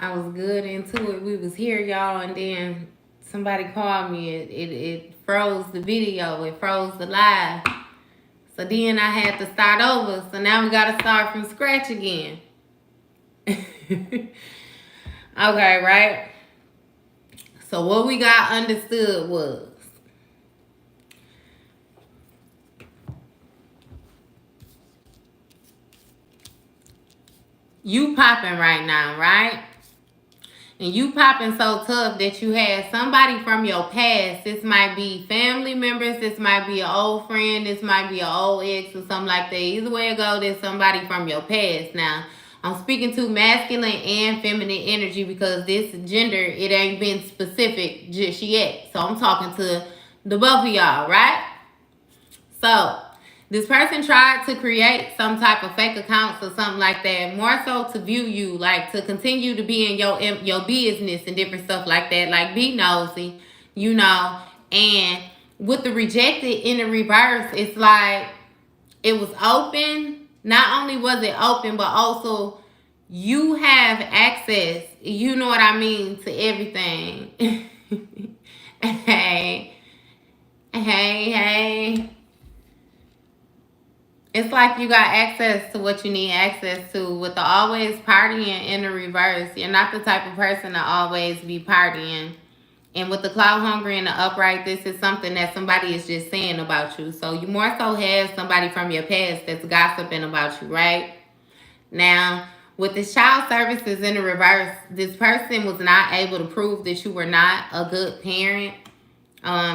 I was good into it. We was here, y'all, and then somebody called me. It froze the video. It froze the live. So then I had to start over. So now we got to start from scratch again. Okay, right? So what we got understood was you popping right now, right? And you popping so tough that you had somebody from your past. This might be family members. This might be an old friend. This might be an old ex or something like that. Either way it go, there's somebody from your past. Now, I'm speaking to masculine and feminine energy because this gender, it ain't been specific just yet. So I'm talking to the both of y'all, right? So this person tried to create some type of fake accounts or something like that, more so to view you, like to continue to be in your business and different stuff like that, like be nosy, you know. And with the rejected in the reverse, it's like it was open. Not only was it open, but also you have access, you know what I mean, to everything. Hey, hey. It's like you got access to what you need access to. With the always partying in the reverse, you're not the type of person to always be partying. And with the cloud hungry and the upright, this is something that somebody is just saying about you. So you more so have somebody from your past that's gossiping about you, right? Now, with the child services in the reverse, this person was not able to prove that you were not a good parent.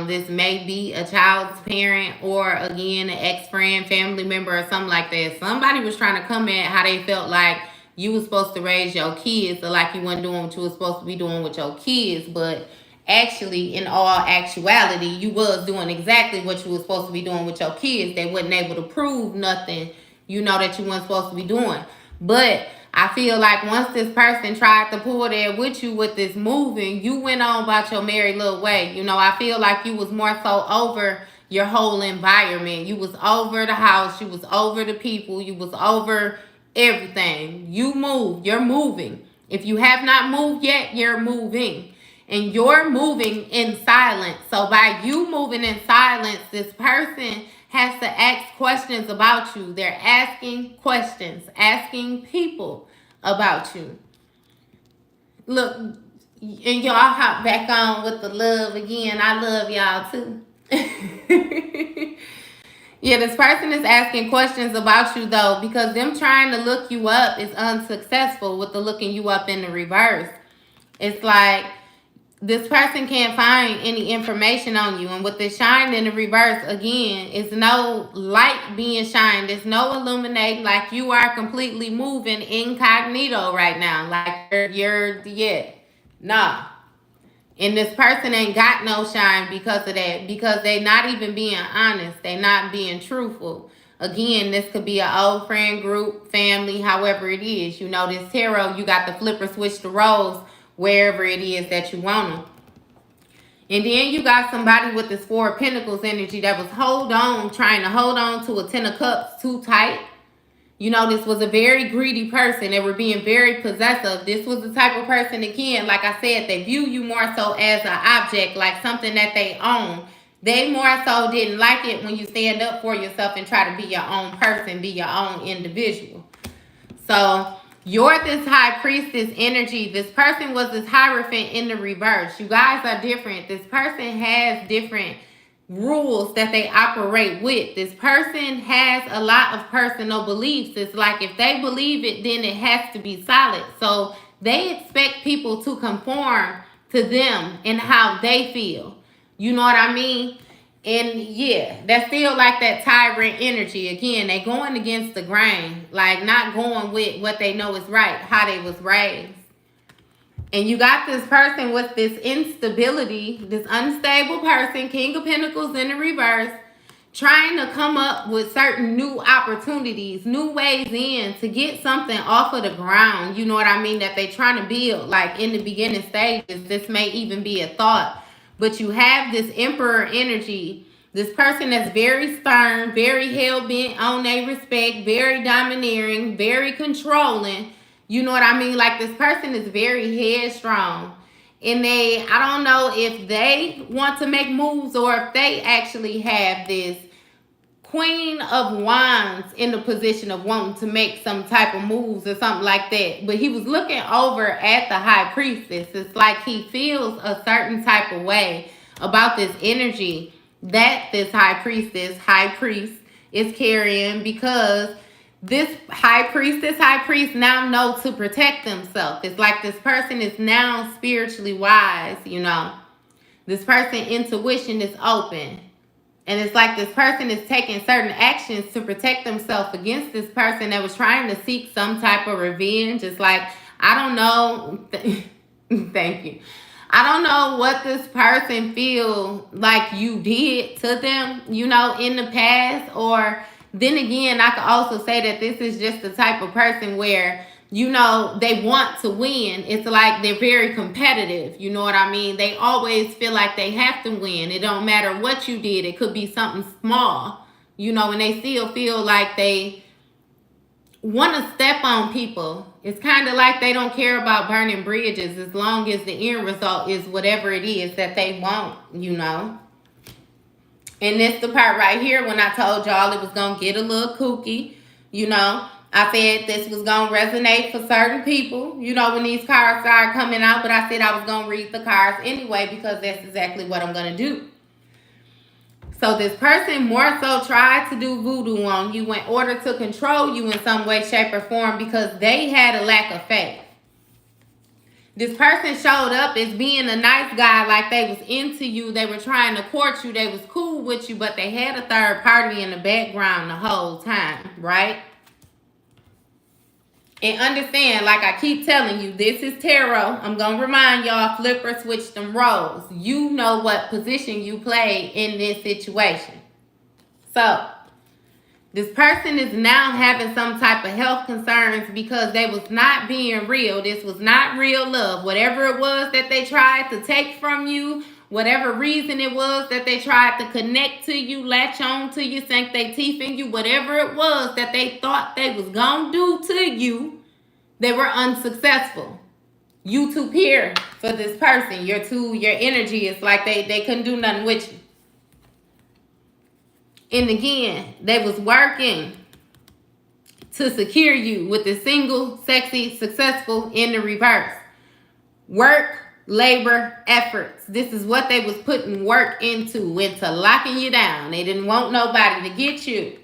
This may be a child's parent or again an ex-friend, family member, or something like that. Somebody was trying to come at how they felt like you was supposed to raise your kids, or like you weren't doing what you was supposed to be doing with your kids, but actually, in all actuality, you was doing exactly what you was supposed to be doing with your kids. They wasn't able to prove nothing, you know, that you weren't supposed to be doing. But I feel like once this person tried to pull there with you with this moving, you went on about your merry little way. You know, I feel like you was more so over your whole environment. You was over the house. You was over the people. You was over everything. You moved. You're moving. If you have not moved yet, you're moving. And you're moving in silence. So by you moving in silence, this person has to ask questions about you. They're asking questions, asking people about you. Look, and y'all hop back on with the love again. I love y'all too. Yeah, this person is asking questions about you though, because them trying to look you up is unsuccessful with the looking you up in the reverse. It's like this person can't find any information on you. And with the shine in the reverse, again, it's no light being shined. It's no illuminating. Like you are completely moving incognito right now. Like yeah. Nah. And this person ain't got no shine because of that. Because they not even being honest. They not being truthful. Again, this could be an old friend group, family, however it is. You know, this tarot, you got the flipper switch the roles wherever it is that you want them. And then you got somebody with this Four of Pentacles energy that was trying to hold on to a Ten of Cups too tight. You know, this was a very greedy person. They were being very possessive. This was the type of person, again, like I said, they view you more so as an object, like something that they own. They more so didn't like it when you stand up for yourself and try to be your own person, be your own individual. So you're this high priestess energy. This person was this Hierophant in the reverse. You guys are different. This person has different rules that they operate with. This person has a lot of personal beliefs. It's like if they believe it, then it has to be solid. So they expect people to conform to them and how they feel. You know what I mean? And yeah, that's still like that tyrant energy. Again, they going against the grain, like not going with what they know is right, how they was raised. And you got this person with this instability, this unstable person, King of Pentacles in the reverse, trying to come up with certain new opportunities, new ways in to get something off of the ground. You know what I mean? That they trying to build, like in the beginning stages. This may even be a thought. But you have this Emperor energy, this person that's very stern, very hell-bent on their respect, very domineering, very controlling. You know what I mean? Like, this person is very headstrong. And I don't know if they want to make moves or if they actually have this Queen of Wands in the position of wanting to make some type of moves or something like that. But he was looking over at the High Priestess. It's like he feels a certain type of way about this energy that this High Priest is carrying, because this High Priest now know to protect themselves. It's like this person is now spiritually wise, you know. This person intuition is open. And it's like this person is taking certain actions to protect themselves against this person that was trying to seek some type of revenge. It's like, I don't know. Thank you. I don't know what this person feel like you did to them, you know, in the past. Or then again, I could also say that this is just the type of person where, you know, they want to win. It's like they're very competitive. You know what I mean? They always feel like they have to win. It don't matter what you did. It could be something small, you know, and they still feel like they want to step on people. It's kind of like they don't care about burning bridges as long as the end result is whatever it is that they want, you know. And this the part right here when I told y'all it was going to get a little kooky, you know. I said this was going to resonate for certain people, you know, when these cards started coming out. But I said I was going to read the cards anyway because that's exactly what I'm going to do. So this person more so tried to do voodoo on you in order to control you in some way, shape, or form because they had a lack of faith. This person showed up as being a nice guy, like they was into you. They were trying to court you. They was cool with you, but they had a third party in the background the whole time, right? And understand, like I keep telling you, this is tarot. I'm going to remind y'all, flip or switch them roles. You know what position you play in this situation. So, this person is now having some type of health concerns because they was not being real. This was not real love. Whatever it was that they tried to take from you, whatever reason it was that they tried to connect to you, latch on to you, sink their teeth in you, whatever it was that they thought they was going to do to you, they were unsuccessful. You too pure for this person. Your energy is like they couldn't do nothing with you. And again, they was working to secure you with the single, sexy, successful in the reverse. Work, labor, efforts. This is what they was putting work into locking you down. They didn't want nobody to get you.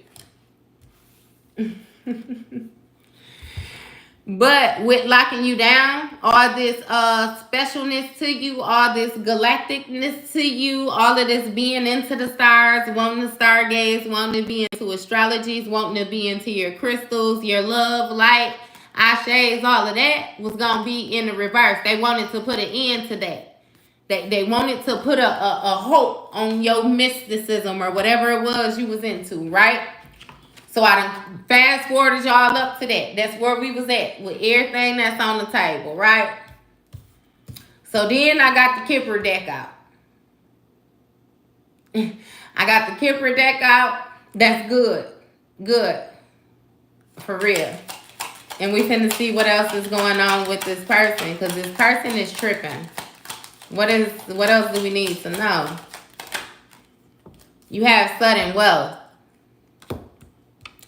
But with locking you down, all this specialness to you, all this galacticness to you, all of this being into the stars, wanting to stargaze, wanting to be into astrologies, wanting to be into your crystals, your love, light, ashes, all of that was going to be in the reverse. They wanted to put an end to that. They wanted to put a hope on your mysticism or whatever it was you was into, right? So I done fast forwarded y'all up to that. That's where we was at with everything that's on the table, right? So then I got the Kipper deck out. I got the Kipper deck out. That's good. Good. For real. And we finna see what else is going on with this person. Because this person is tripping. What else do we need to know? You have sudden wealth.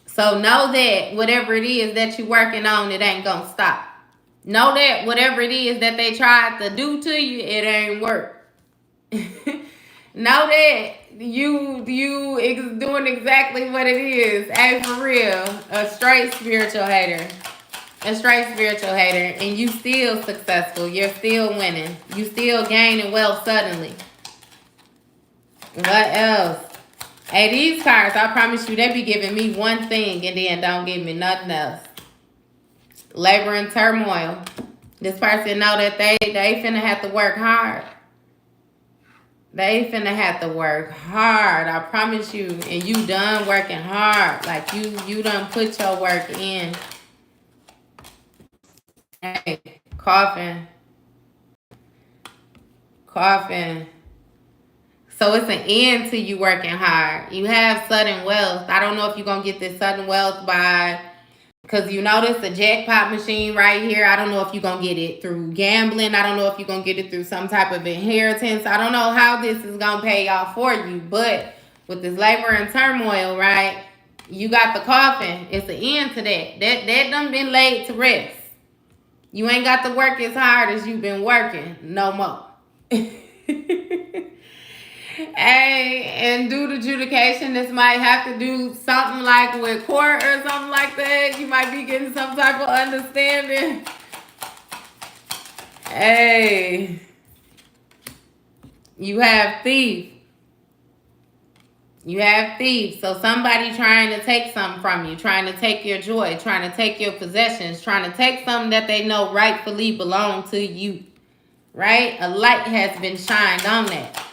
So know that whatever it is that you're working on, it ain't gonna stop. Know that whatever it is that they tried to do to you, it ain't work. Know that you doing exactly what it is. Hey, for real, a straight spiritual hater. A straight spiritual hater. And you still successful. You're still winning. You still gaining wealth suddenly. What else? Hey, these cards, I promise you, they be giving me one thing and then don't give me nothing else. Labor and turmoil. This person know that they finna have to work hard. They finna have to work hard, I promise you. And you done working hard. Like, you done put your work in. Hey, coughing. So it's an end to you working hard. You have sudden wealth. I don't know if you're going to get this sudden wealth by Because you notice the jackpot machine right here. I don't know if you're going to get it through gambling. I don't know if you're going to get it through some type of inheritance. I don't know how this is going to pay off for you. But with this labor and turmoil, right, you got the coffin. It's the end to that. That done been laid to rest. You ain't got to work as hard as you've been working no more. Hey, and due to adjudication, this might have to do something like with court or something like that. You might be getting some type of understanding. Hey, you have thief. You have thieves. So somebody trying to take something from you, trying to take your joy, trying to take your possessions, trying to take something that they know rightfully belong to you. Right? A light has been shined on that.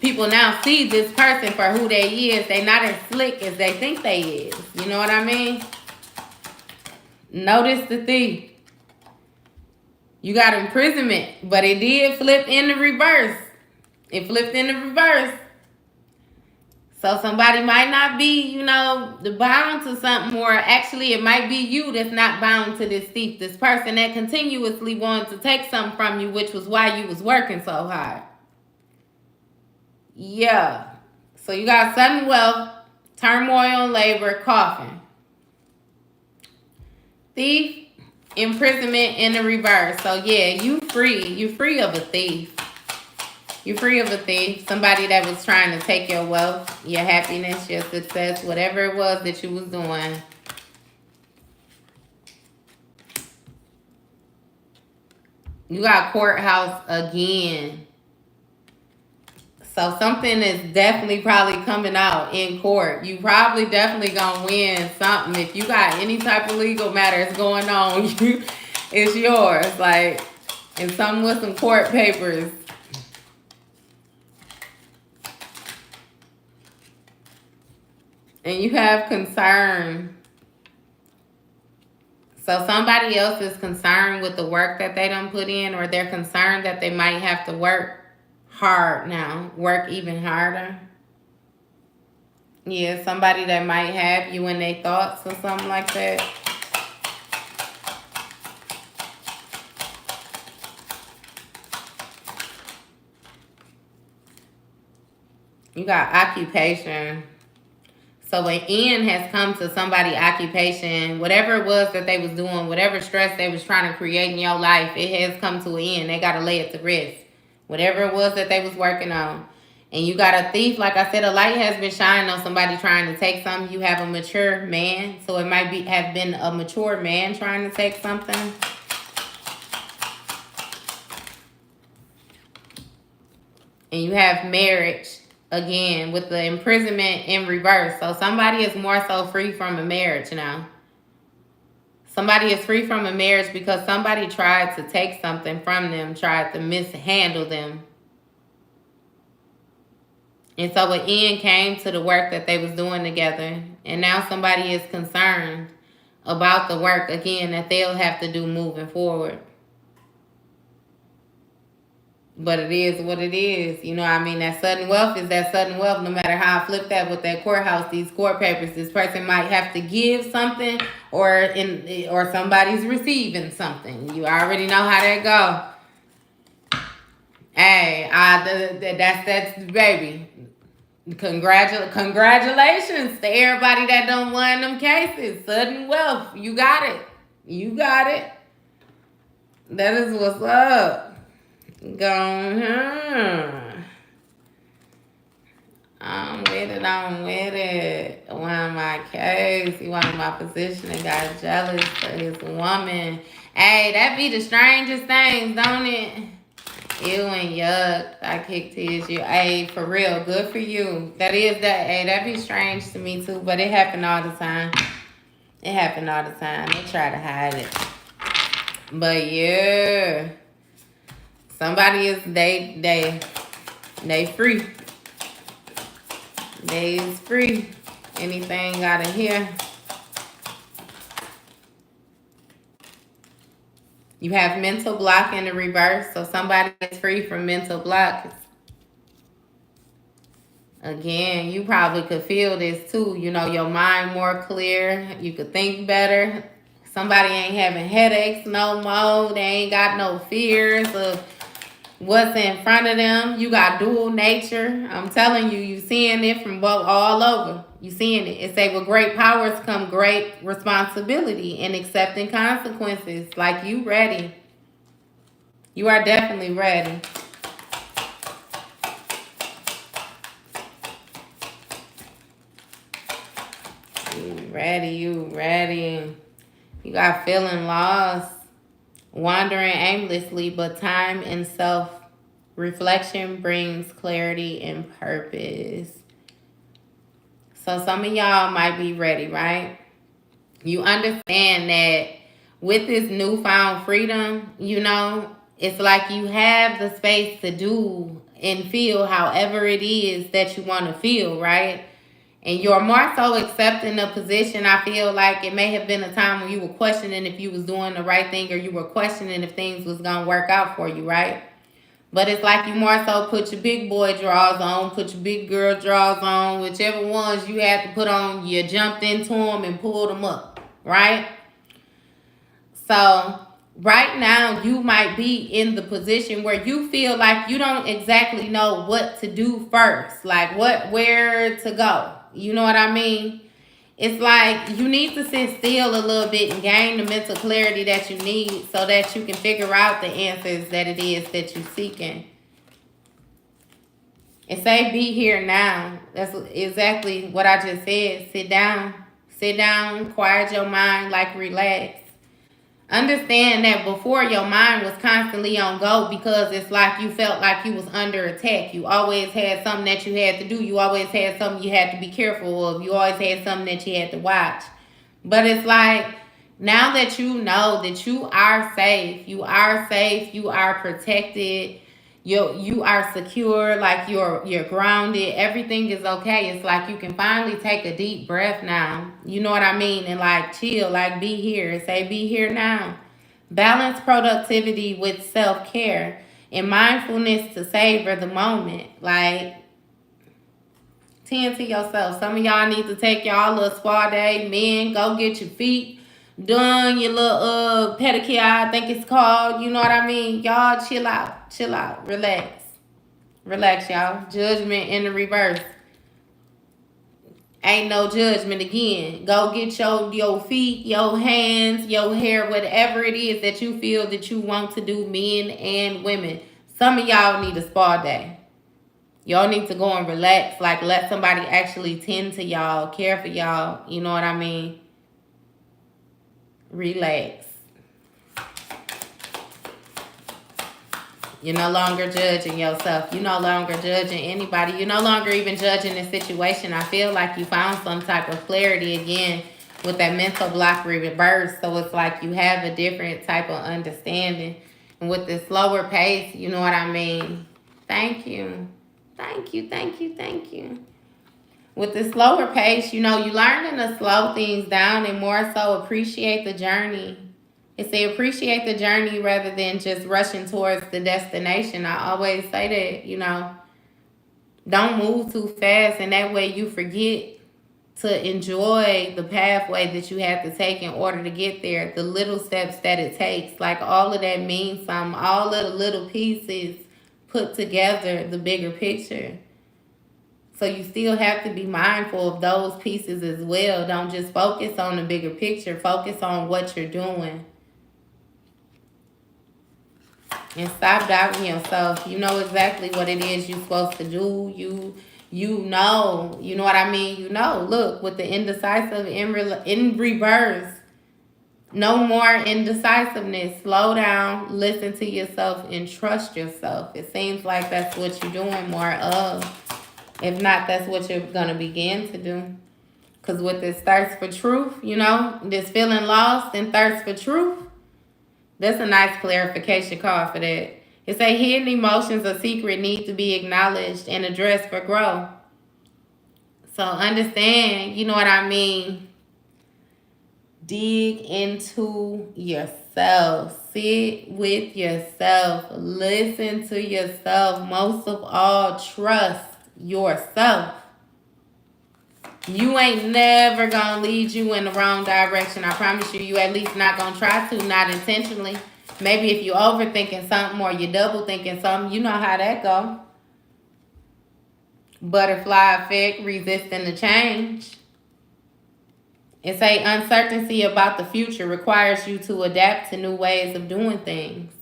People now see this person for who they is. They not as slick as they think they is. You know what I mean? Notice the thief. You got imprisonment, but it did flip in the reverse. It flipped in the reverse. So somebody might not be, bound to something, or actually it might be you that's not bound to this thief, this person that continuously wanted to take something from you, which was why you was working so hard. Yeah. So you got sudden wealth, turmoil, labor, coffin. Thief, imprisonment in the reverse. So yeah, you free. You free of a thief. You're free of a thief. Somebody that was trying to take your wealth, your happiness, your success, whatever it was that you was doing. You got courthouse again. So something is definitely probably coming out in court. You probably definitely gonna win something. If you got any type of legal matters going on, it's yours. Like, and something with some court papers. And you have concern. So somebody else is concerned with the work that they done put in, or they're concerned that they might have to work hard now. Work even harder. Yeah, somebody that might have you in their thoughts or something like that. You got occupation. So an end has come to somebody's occupation. Whatever it was that they was doing, whatever stress they was trying to create in your life, it has come to an end. They got to lay it to rest. Whatever it was that they was working on. And you got a thief. Like I said, a light has been shining on somebody trying to take something. You have a mature man. So it might have been a mature man trying to take something. And you have marriage. Again, with the imprisonment in reverse. So somebody is more so free from a marriage now. Somebody is free from a marriage because somebody tried to take something from them, tried to mishandle them. And so an end came to the work that they was doing together. And now somebody is concerned about the work, again, that they'll have to do moving forward. But it is what it is. You know what I mean? That sudden wealth is that sudden wealth. No matter how I flip that with that courthouse, these court papers, this person might have to give something, or somebody's receiving something. You already know how that go. Hey, that's baby. Congratulations to everybody that done won them cases. Sudden wealth. You got it. You got it. That is what's up. I'm with it. Won my case. He won my position and got jealous for his woman. Hey, that be the strangest things, don't it? Ew and yuck. I kicked his you. Hey, for real, good for you. That be strange to me too, but it happen all the time. It happen all the time. They try to hide it. But yeah. Somebody is they free. They is free. Anything out of here. You have mental block in the reverse. So somebody is free from mental block. Again, you probably could feel this too. You know, your mind more clear. You could think better. Somebody ain't having headaches no more. They ain't got no fears of what's in front of them. You got dual nature. I'm telling you, you seeing it from both all over. You seeing it. It say with great powers come great responsibility and accepting consequences. Like you ready. You are definitely ready. You ready. You got feeling lost, wandering aimlessly, but time and self reflection brings clarity and purpose. So some of y'all might be ready, right? You understand that with this newfound freedom, you know, it's like you have the space to do and feel however it is that you want to feel, right? And you're more so accepting the position. I feel like it may have been a time when you were questioning if you was doing the right thing, or you were questioning if things was going to work out for you, right? But it's like you more so put your big boy drawers on, put your big girl drawers on, whichever ones you had to put on, you jumped into them and pulled them up, right? So right now you might be in the position where you feel like you don't exactly know what to do first, like where to go. You know what I mean? It's like you need to sit still a little bit and gain the mental clarity that you need so that you can figure out the answers that it is that you're seeking. And say be here now. That's exactly what I just said. Sit down. Sit down, quiet your mind, like relax. Understand that before your mind was constantly on go because it's like you felt like you was under attack. You always had something that you had to do. You always had something you had to be careful of. You always had something that you had to watch. But it's like now that you know that you are safe, you are protected, you are secure, like you're grounded, everything is okay. It's like you can finally take a deep breath now. You know what I mean? And like chill, like be here. Say be here now. Balance productivity with self-care and mindfulness to savor the moment. Like tend to yourself. Some of y'all need to take y'all little spa day. Men, go get your feet done, your little pedicure, I think it's called. You know what I mean? Y'all chill out. Chill out. Relax. Relax, y'all. Judgment in the reverse. Ain't no judgment again. Go get your feet, your hands, your hair, whatever it is that you feel that you want to do, men and women. Some of y'all need a spa day. Y'all need to go and relax. Like, let somebody actually tend to y'all, care for y'all. You know what I mean? Relax. You're no longer judging yourself. You're no longer judging anybody. You're no longer even judging the situation. I feel like you found some type of clarity again with that mental block reverse. So it's like you have a different type of understanding. And with this slower pace, you know what I mean? Thank you. Thank you, thank you, thank you. With the slower pace, you know, you learning to slow things down and more so appreciate the journey. It say appreciate the journey rather than just rushing towards the destination. I always say that, you know, don't move too fast, and that way you forget to enjoy the pathway that you have to take in order to get there. The little steps that it takes, like all of that means something. All of the little pieces put together the bigger picture. So you still have to be mindful of those pieces as well. Don't just focus on the bigger picture. Focus on what you're doing. And stop doubting yourself. You know exactly what it is you're supposed to do. You know what I mean? You know, look, with the indecisive in reverse, no more indecisiveness. Slow down, listen to yourself, and trust yourself. It seems like that's what you're doing more of. If not, that's what you're going to begin to do. Because with this thirst for truth, you know, this feeling lost and thirst for truth, that's a nice clarification card for that. It say hidden emotions or secret need to be acknowledged and addressed for growth. So understand, you know what I mean? Dig into yourself. Sit with yourself. Listen to yourself. Most of all, trust yourself. You ain't never gonna lead you in the wrong direction. I promise you, you at least not gonna try to, not intentionally. Maybe if you overthinking something or you double thinking something, you know how that go. Butterfly effect, resisting the change. It's a uncertainty about the future requires you to adapt to new ways of doing things.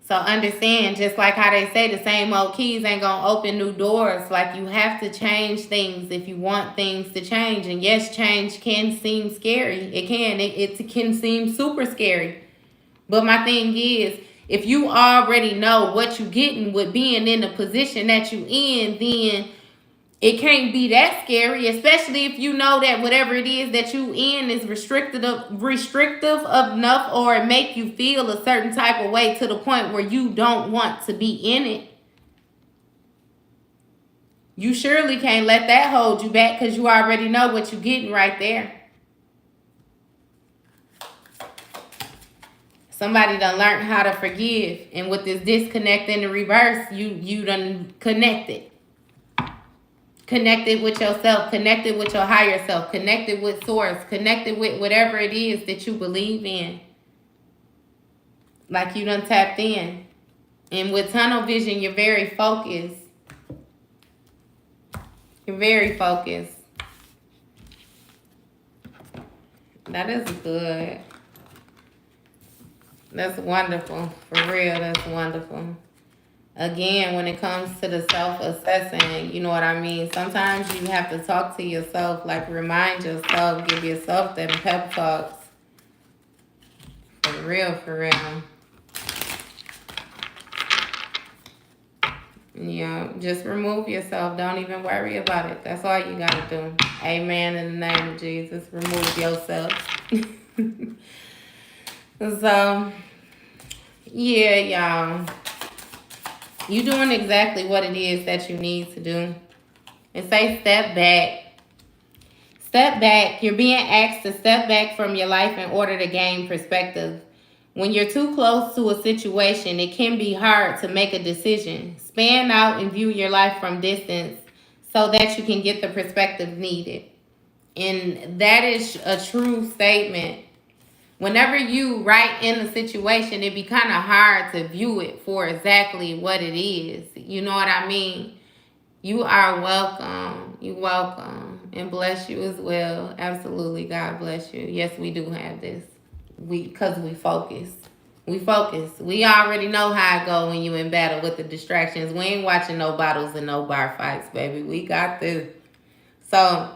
So understand, just like how they say the same old keys ain't gonna open new doors. Like, you have to change things if you want things to change. And yes, change can seem scary. It can. It can seem super scary. But my thing is, if you already know what you getting with being in the position that you in, then it can't be that scary, especially if you know that whatever it is that you in is restrictive enough, or make you feel a certain type of way to the point where you don't want to be in it. You surely can't let that hold you back, because you already know what you're getting right there. Somebody done learned how to forgive, and with this disconnect in the reverse, you done connected. Connected with yourself, connected with your higher self, connected with source, connected with whatever it is that you believe in. Like, you done tapped in. And with tunnel vision, you're very focused. You're very focused. That is good. That's wonderful. For real, that's wonderful. Again, when it comes to the self-assessing, you know what I mean? Sometimes you have to talk to yourself, like remind yourself, give yourself them pep talks. For real, for real. Yeah, just remove yourself. Don't even worry about it. That's all you gotta do. Amen, in the name of Jesus. Remove yourself. So, yeah, y'all. You doing exactly what it is that you need to do. And say step back. Step back. You're being asked to step back from your life in order to gain perspective. When you're too close to a situation, it can be hard to make a decision. Span out and view your life from distance so that you can get the perspective needed. And that is a true statement. Whenever you right in a situation, it be kind of hard to view it for exactly what it is. You know what I mean? You are welcome. You're welcome. And bless you as well. Absolutely. God bless you. Yes, we do have this. Because we focus. We focus. We already know how it go when you in battle with the distractions. We ain't watching no battles and no bar fights, baby. We got this. So,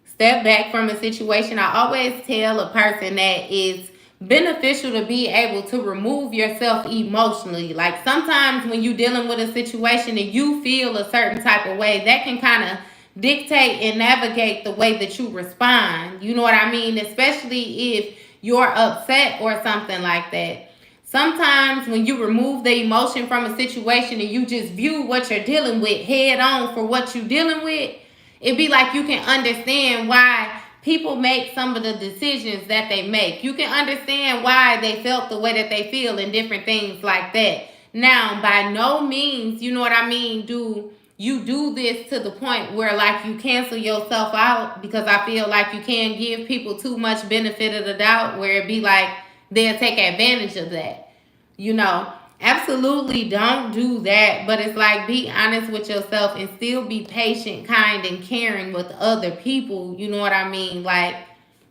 step back from a situation. I always tell a person that it's beneficial to be able to remove yourself emotionally. Like, sometimes when you're dealing with a situation and you feel a certain type of way, that can kind of dictate and navigate the way that you respond. You know what I mean? Especially if you're upset or something like that. Sometimes when you remove the emotion from a situation and you just view what you're dealing with head on for what you're dealing with, it'd be like you can understand why people make some of the decisions that they make. You can understand why they felt the way that they feel and different things like that. Now, by no means, you know what I mean, do you do this to the point where like you cancel yourself out, because I feel like you can give people too much benefit of the doubt where it be like they'll take advantage of that. You know, absolutely don't do that. But it's like, be honest with yourself and still be patient, kind, and caring with other people. You know what I mean? Like,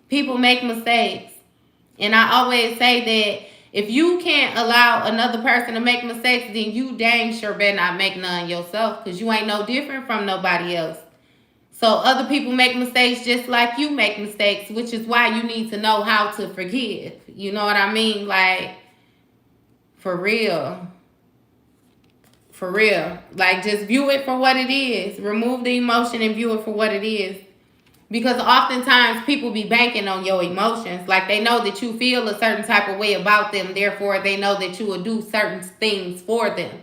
people make mistakes. And I always say that if you can't allow another person to make mistakes, then you dang sure better not make none yourself, because you ain't no different from nobody else. So other people make mistakes just like you make mistakes, which is why you need to know how to forgive. You know what I mean? Like, for real. For real. Like, just view it for what it is. Remove the emotion and view it for what it is. Because oftentimes people be banking on your emotions. Like, they know that you feel a certain type of way about them. Therefore, they know that you will do certain things for them.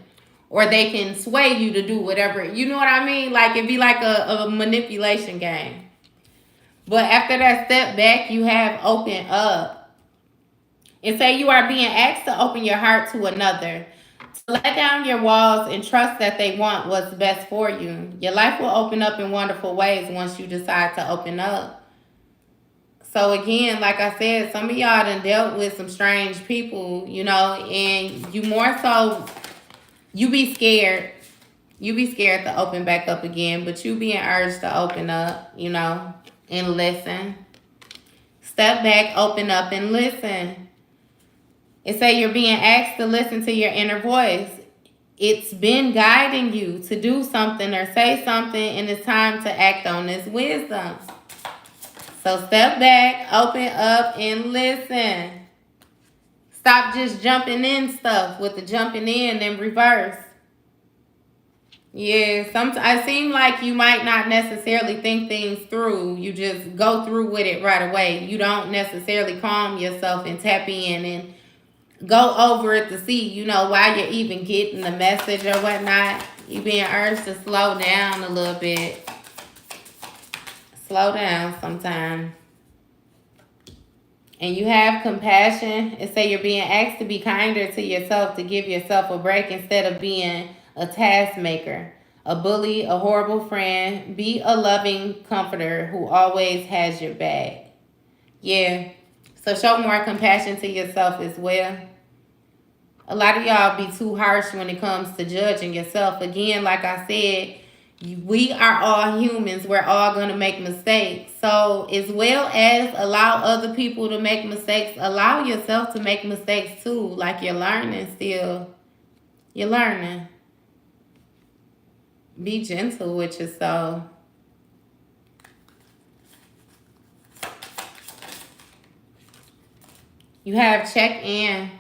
Or they can sway you to do whatever. You know what I mean? Like, it'd be like a manipulation game. But after that step back, you have open up. And say you are being asked to open your heart to another. So let down your walls and trust that they want what's best for you. Your life will open up in wonderful ways once you decide to open up. So again, like I said, some of y'all done dealt with some strange people, and you more so, you be scared. You be scared to open back up again, but you being urged to open up, and listen. Step back, open up, and listen. It say you're being asked to listen to your inner voice. It's been guiding you to do something or say something, and it's time to act on this wisdom. So step back, open up, and listen. Stop just jumping in stuff with the jumping in and reverse. Yeah, sometimes it seems like you might not necessarily think things through. You just go through with it right away. You don't necessarily calm yourself and tap in and go over it to see, why you're even getting the message or whatnot. You being urged to slow down a little bit. Slow down sometimes. And you have compassion. It say you're being asked to be kinder to yourself, to give yourself a break instead of being a taskmaker, a bully, a horrible friend. Be a loving comforter who always has your back. Yeah. So show more compassion to yourself as well. A lot of y'all be too harsh when it comes to judging yourself. Again, like I said, we are all humans. We're all going to make mistakes. So as well as allow other people to make mistakes, allow yourself to make mistakes too. Like you're learning still. You're learning. Be gentle with yourself. You have check in.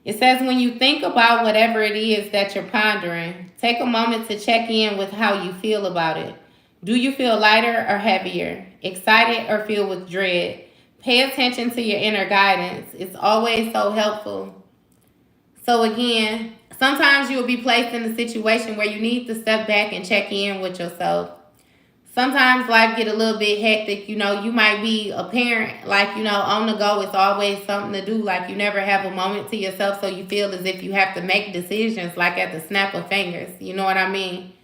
It says when you think about whatever it is that you're pondering, take a moment to check in with how you feel about it. Do you feel lighter or heavier? Excited or filled with dread? Pay attention to your inner guidance. It's always so helpful. So again, sometimes you'll be placed in a situation where you need to step back and check in with yourself. Sometimes life get a little bit hectic. You might be a parent, like, on the go. It's always something to do. Like, you never have a moment to yourself, so you feel as if you have to make decisions, like, at the snap of fingers. You know what I mean?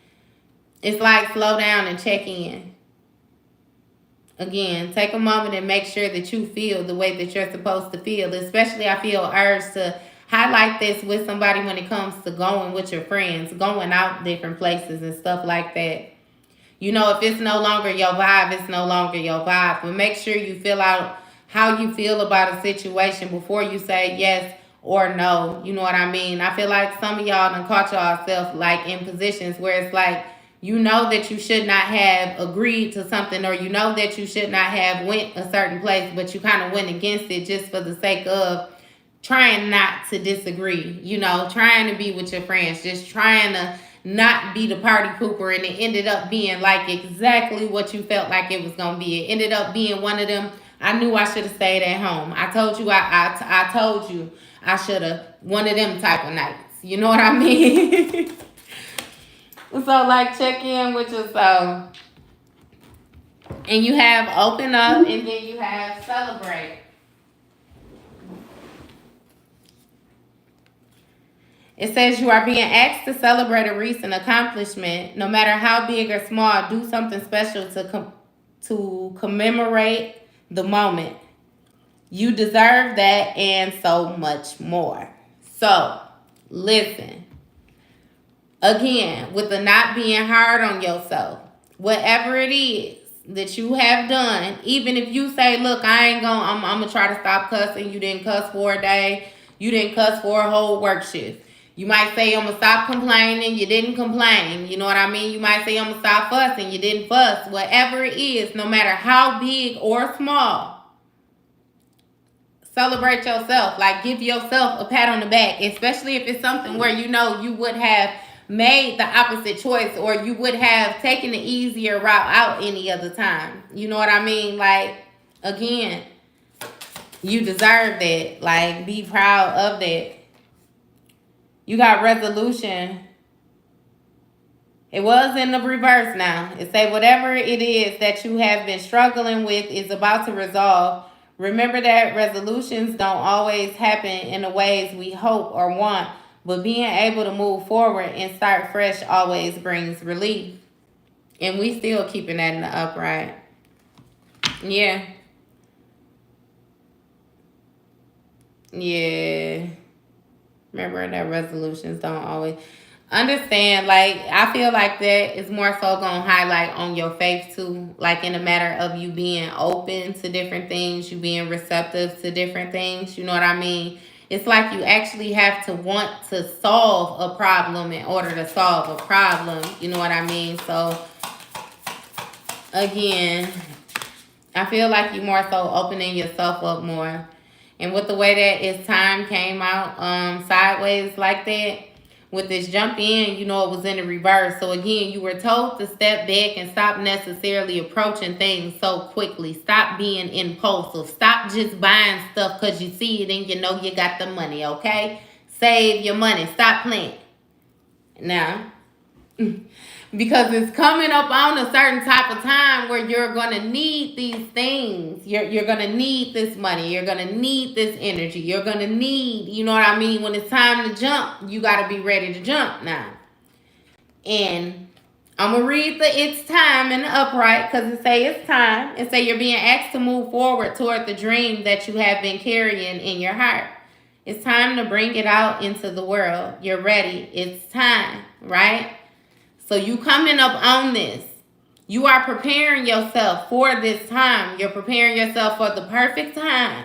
It's like slow down and check in. Again, take a moment and make sure that you feel the way that you're supposed to feel. Especially, I feel urged to highlight this with somebody when it comes to going with your friends, going out different places and stuff like that. If it's no longer your vibe, it's no longer your vibe. But make sure you fill out how you feel about a situation before you say yes or no. You know what I mean? I feel like some of y'all done caught yourself like in positions where it's like, that you should not have agreed to something, or that you should not have went a certain place, but you kind of went against it just for the sake of trying not to disagree, trying to be with your friends, just trying to not be the party pooper, and it ended up being like exactly what you felt like it was going to be. It ended up being one of them, I knew I should have stayed at home. I told you I told you I should have, one of them type of nights. You know what I mean? So like check in with yourself. And you have open up, and then you have celebrate. It says you are being asked to celebrate a recent accomplishment. No matter how big or small, do something special to commemorate the moment. You deserve that and so much more. So, listen. Again, with the not being hard on yourself, whatever it is that you have done, even if you say, look, I'm going to try to stop cussing. You didn't cuss for a day. You didn't cuss for a whole work shift. You might say, I'm going to stop complaining. You didn't complain. You know what I mean? You might say, I'm going to stop fussing. You didn't fuss. Whatever it is, no matter how big or small, celebrate yourself. Like, give yourself a pat on the back, especially if it's something where you would have made the opposite choice, or you would have taken the easier route out any other time. You know what I mean? Like, again, you deserve that. Like, be proud of that. You got resolution. It was in the reverse now. It say whatever it is that you have been struggling with is about to resolve. Remember that resolutions don't always happen in the ways we hope or want, but being able to move forward and start fresh always brings relief. And we still keeping that in the upright. Yeah. Yeah. Remember that resolutions don't always understand. Like, I feel like that is more so gonna highlight on your faith too. Like, in a matter of you being open to different things, you being receptive to different things. You know what I mean? It's like you actually have to want to solve a problem in order to solve a problem. You know what I mean? So again, I feel like you more so opening yourself up more. And with the way that its time came out sideways like that, with this jump in, you know it was in the reverse. So again, you were told to step back and stop necessarily approaching things so quickly. Stop being impulsive. Stop just buying stuff because you see it and you know you got the money, okay? Save your money. Stop playing. Now, because it's coming up on a certain type of time where you're going to need these things. You're going to need this money. You're going to need this energy. You're going to need, you know what I mean? When it's time to jump, you got to be ready to jump now. And I'm going to read the it's time in the upright because it say it's time. It say you're being asked to move forward toward the dream that you have been carrying in your heart. It's time to bring it out into the world. You're ready. It's time, right? So you coming up on this. You are preparing yourself for this time. You're preparing yourself for the perfect time.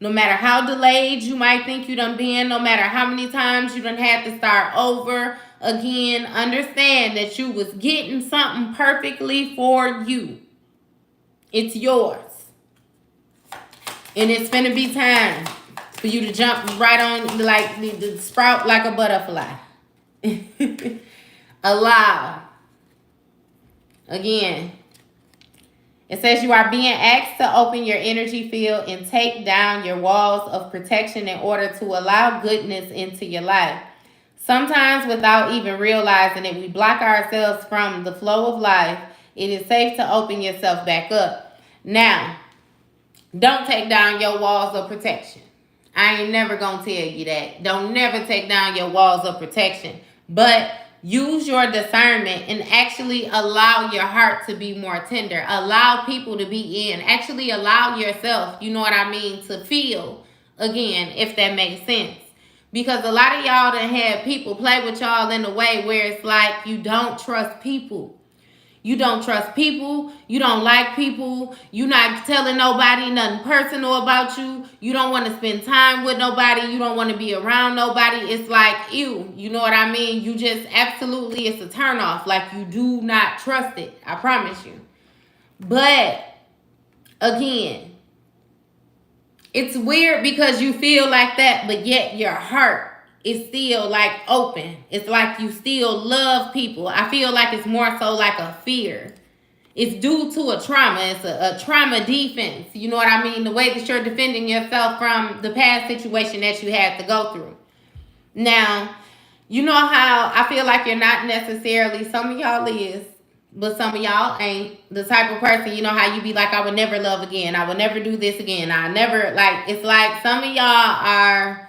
No matter how delayed you might think you done been, no matter how many times you done had to start over again, understand that you was getting something perfectly for you. It's yours. And it's finna be time for you to jump right on, like the sprout like a butterfly. Allow. Again, it says you are being asked to open your energy field and take down your walls of protection in order to allow goodness into your life. Sometimes without even realizing it, we block ourselves from the flow of life. It is safe to open yourself back up. Now, don't take down your walls of protection. I ain't never gonna tell you that. Don't never take down your walls of protection. But use your discernment and actually allow your heart to be more tender. Allow people to be in. Actually allow yourself, you know what I mean, to feel again, if that makes sense. Because a lot of y'all done had people play with y'all in a way where it's like you don't trust people. You don't trust people. You don't like people. You not telling nobody nothing personal about you. You don't want to spend time with nobody. You don't want to be around nobody. It's like, ew. You know what I mean? You just absolutely, it's a turnoff. Like you do not trust it. I promise you. But again, it's weird because you feel like that, but yet your heart is still like open. It's like you still love people. I feel like it's more so like a fear. It's due to a trauma. It's a trauma defense. You know what I mean? The way that you're defending yourself from the past situation that you had to go through. Now, you know how I feel like you're not necessarily, some of y'all is, but some of y'all ain't the type of person, you know how you be like, I would never love again. I would never do this again. I never, like, it's like some of y'all are,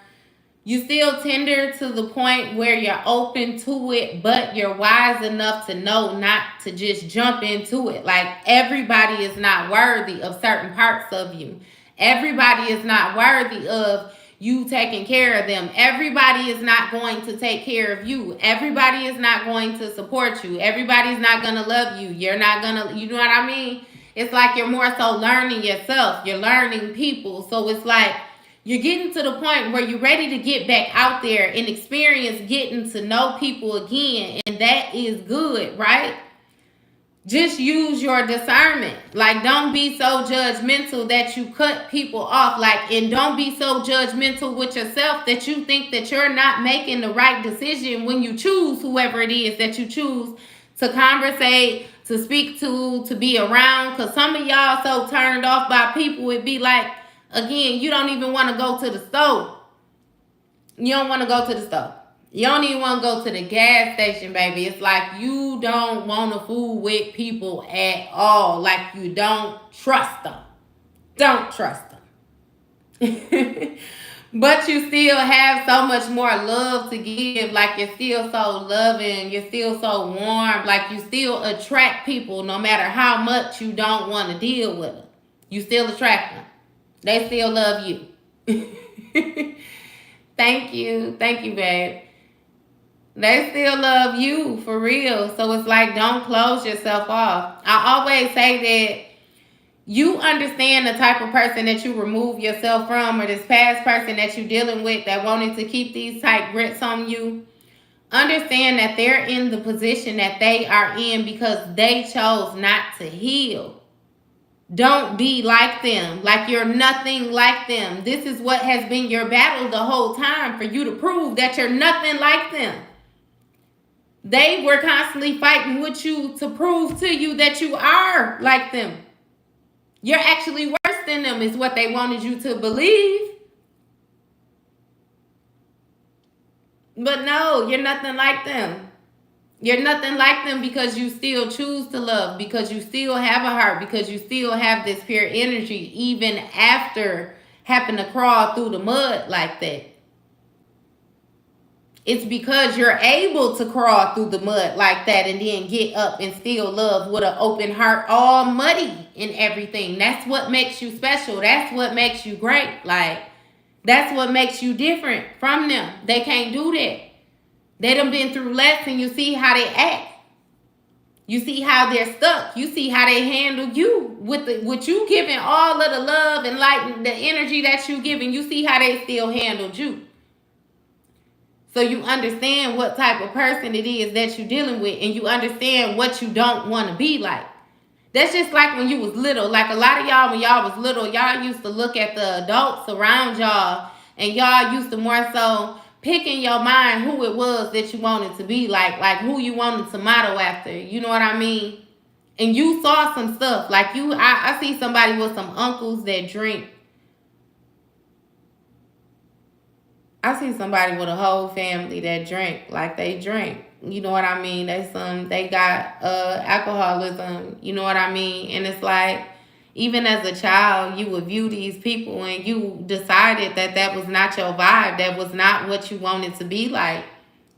you still tender to the point where you're open to it, but you're wise enough to know not to just jump into it. Like everybody is not worthy of certain parts of you. Everybody is not worthy of you taking care of them. Everybody is not going to take care of you. Everybody is not going to support you. Everybody's not going to love you. You're not going to, you know what I mean? It's like you're more so learning yourself. You're learning people. So it's like you're getting to the point where you're ready to get back out there and experience getting to know people again. And that is good, right? Just use your discernment. Like, don't be so judgmental that you cut people off. Like, and don't be so judgmental with yourself that you think that you're not making the right decision when you choose whoever it is that you choose to conversate, to speak to be around. Because some of y'all so turned off by people, it be like, again, you don't even want to go to the store. You don't want to go to the store. You don't even want to go to the gas station, baby. It's like you don't want to fool with people at all. Like you don't trust them. Don't trust them. But you still have so much more love to give. Like, you're still so loving. You're still so warm. Like, you still attract people no matter how much you don't want to deal with them. You still attract them. They still love you. Thank you. Thank you, babe. They still love you for real. So it's like, don't close yourself off. I always say that you understand the type of person that you remove yourself from, or this past person that you're dealing with that wanted to keep these tight grips on you. Understand that they're in the position that they are in because they chose not to heal. Don't be like them. Like, you're nothing like them. This is what has been your battle the whole time, for you to prove that you're nothing like them. They were constantly fighting with you to prove to you that you are like them. You're actually worse than them is what they wanted you to believe. But no, you're nothing like them. You're nothing like them because you still choose to love, because you still have a heart, because you still have this pure energy even after having to crawl through the mud like that. It's because you're able to crawl through the mud like that and then get up and still love with an open heart, all muddy and everything. That's what makes you special. That's what makes you great. Like, that's what makes you different from them. They can't do that. They done been through less, and you see how they act. You see how they're stuck. You see how they handle you with you giving all of the love and light, the energy that you giving. You see how they still handled you. So you understand what type of person it is that you're dealing with, and you understand what you don't want to be like. That's just like when you was little. Like, a lot of y'all, when y'all was little, y'all used to look at the adults around y'all, and y'all used to more so pick in your mind who it was that you wanted to be like who you wanted to model after. You know what I mean? And you saw some stuff. Like, I see somebody with some uncles that drink. I see somebody with a whole family that drink, like they drink. You know what I mean? They got alcoholism, you know what I mean? And it's like, even as a child, you would view these people and you decided that that was not your vibe. That was not what you wanted to be like.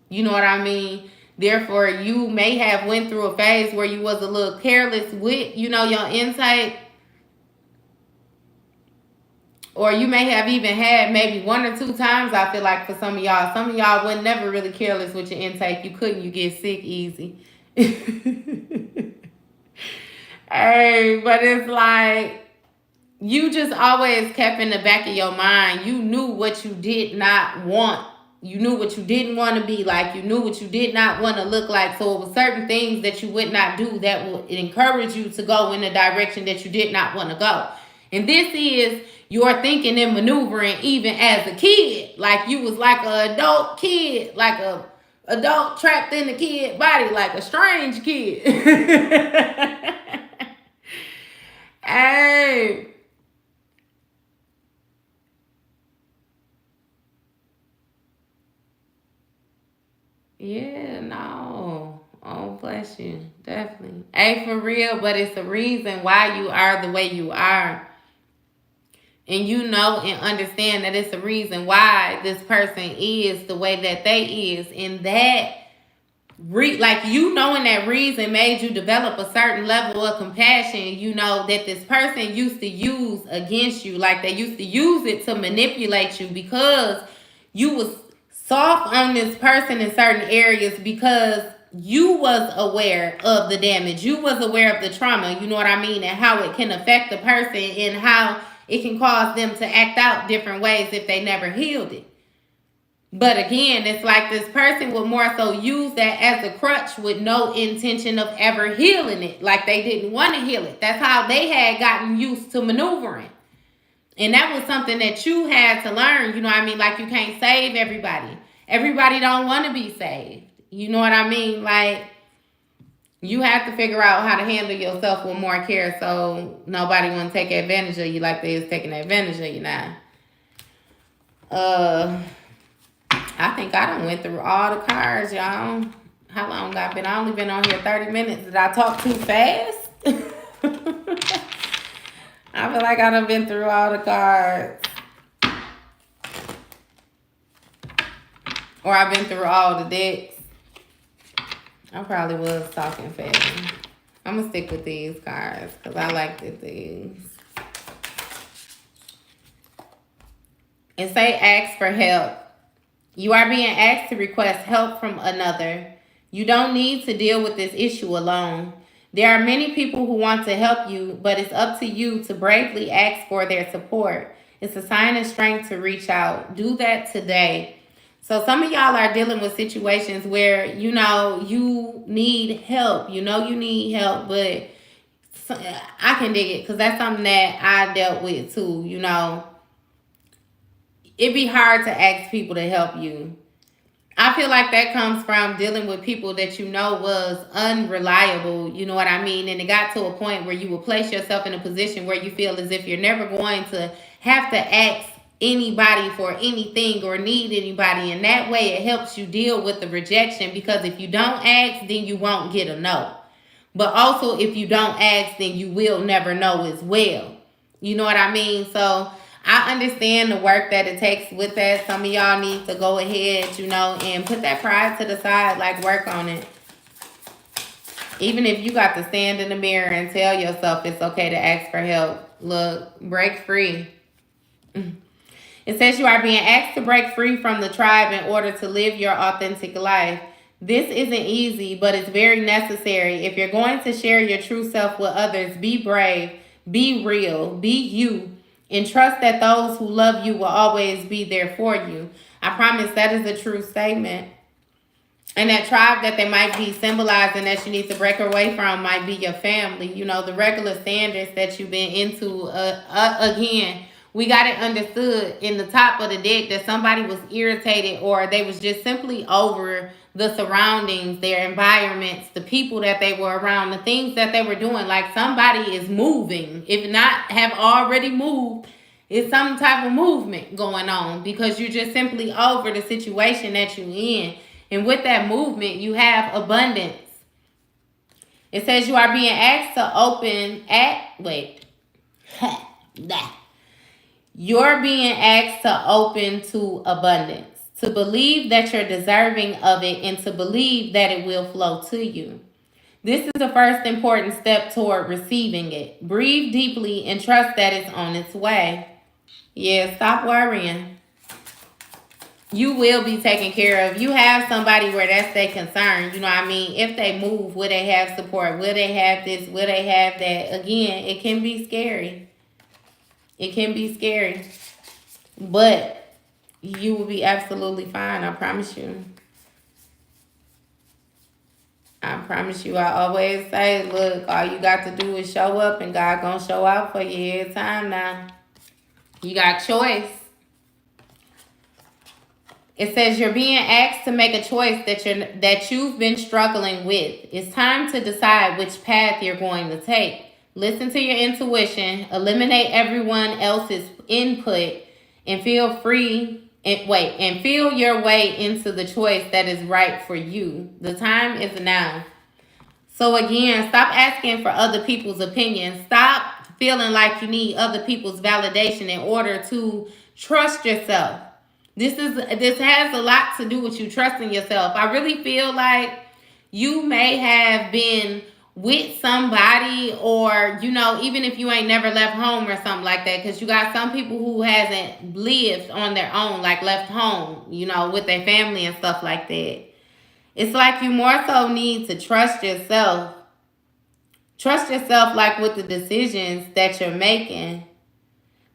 You know what I mean? Therefore, you may have went through a phase where you was a little careless with, your intake. Or you may have even had maybe 1 or 2 times, I feel like, for some of y'all. Some of y'all were never really careless with your intake. You get sick easy. Hey, but it's like, you just always kept in the back of your mind. You knew what you did not want. You knew what you didn't want to be like. You knew what you did not want to look like. So it was certain things that you would not do that would encourage you to go in the direction that you did not want to go. And this is your thinking and maneuvering even as a kid. Like, you was like an adult kid, like a adult trapped in the kid body, like a strange kid. Hey. Yeah, no. Oh, bless you. Definitely. Hey, for real, but it's the reason why you are the way you are. And you know and understand that it's the reason why this person is the way that they is. And that, like, you knowing that reason made you develop a certain level of compassion. You know that this person used to use against you. Like, they used to use it to manipulate you because you was soft on this person in certain areas, because you was aware of the damage. You was aware of the trauma, you know what I mean? And how it can affect the person and how it can cause them to act out different ways if they never healed it. But again, it's like this person would more so use that as a crutch with no intention of ever healing it. Like, they didn't want to heal it. That's how they had gotten used to maneuvering. And that was something that you had to learn, you know what I mean? Like, you can't save everybody. Everybody don't want to be saved. You know what I mean? Like, you have to figure out how to handle yourself with more care so nobody want to take advantage of you like they is taking advantage of you now. I think I done went through all the cards, y'all. How long I been? I only been on here 30 minutes. Did I talk too fast? I feel like I done been through all the cards. Or I've been through all the decks. I probably was talking fast. I'm going to stick with these cards because I like the things. And say ask for help. You are being asked to request help from another. You don't need to deal with this issue alone. There are many people who want to help you, but it's up to you to bravely ask for their support. It's a sign of strength to reach out. Do that today. So some of y'all are dealing with situations where, you need help. You need help, but I can dig it because that's something that I dealt with too, It'd be hard to ask people to help you. I feel like that comes from dealing with people that was unreliable, you know what I mean? And it got to a point where you will place yourself in a position where you feel as if you're never going to have to ask anybody for anything or need anybody. And that way it helps you deal with the rejection, because if you don't ask, then you won't get a no. But also if you don't ask, then you will never know as well. You know what I mean? So I understand the work that it takes with that. Some of y'all need to go ahead, and put that pride to the side, like work on it. Even if you got to stand in the mirror and tell yourself it's okay to ask for help. Look, break free. It says you are being asked to break free from the tribe in order to live your authentic life. This isn't easy, but it's very necessary. If you're going to share your true self with others, be brave, be real, be you. And trust that those who love you will always be there for you. I promise that is a true statement. And that tribe that they might be symbolizing that you need to break away from might be your family. The regular standards that you've been into. Again, we got it understood in the top of the deck that somebody was irritated, or they was just simply over the surroundings, their environments, the people that they were around, the things that they were doing. Like somebody is moving. If not have already moved, it's some type of movement going on because you're just simply over the situation that you're in. And with that movement, you have abundance. It says you are being asked to You're being asked to open to abundance, to believe that you're deserving of it, and to believe that it will flow to you. This is the first important step toward receiving it. Breathe deeply and trust that it's on its way. Yeah, stop worrying. You will be taken care of. You have somebody where that's their concern. You know what I mean? If they move, will they have support? Will they have this? Will they have that? Again, it can be scary. It can be scary. But you will be absolutely fine. I promise you. I promise you. I always say, look, all you got to do is show up and God gonna show out for you every time now. You got choice. It says you're being asked to make a choice that you've been struggling with. It's time to decide which path you're going to take. Listen to your intuition, eliminate everyone else's input, and feel free and feel your way into the choice that is right for you. The time is now. So again, stop asking for other people's opinions. Stop feeling like you need other people's validation in order to trust yourself. This has a lot to do with you trusting yourself. I really feel like you may have been with somebody, or even if you ain't never left home or something like that, because you got some people who hasn't lived on their own, like left home, with their family and stuff like that. It's like you more so need to trust yourself. Trust yourself, like with the decisions that you're making.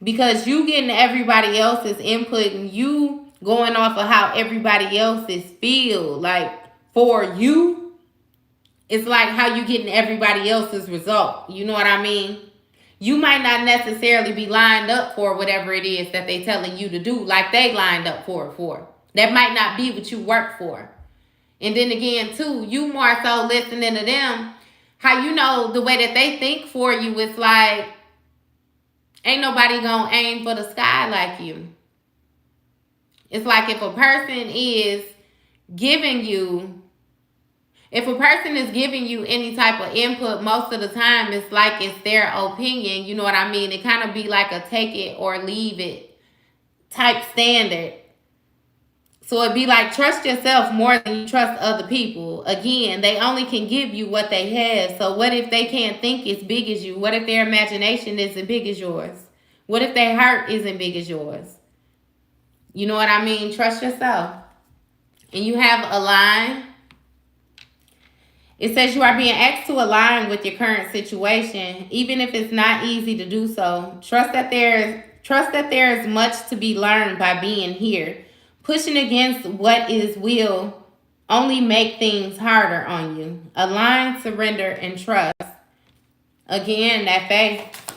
Because you getting everybody else's input and you going off of how everybody else's feel, like for you, it's like how you getting everybody else's result. You know what I mean? You might not necessarily be lined up for whatever it is that they telling you to do, like they lined up for. That might not be what you work for. And then again, too, you more so listening to them, how the way that they think for you, it's like, ain't nobody gonna aim for the sky like you. It's like if a person is giving you any type of input, most of the time it's like it's their opinion. You know what I mean? It kind of be like a take it or leave it type standard. So it'd be like, trust yourself more than you trust other people. Again, they only can give you what they have. So what if they can't think as big as you? What if their imagination isn't big as yours? What if their heart isn't big as yours? You know what I mean? Trust yourself. And you have align. It says you are being asked to align with your current situation, even if it's not easy to do so. Trust that there is much to be learned by being here. Pushing against what is will only make things harder on you. Align, surrender, and trust. Again, that faith.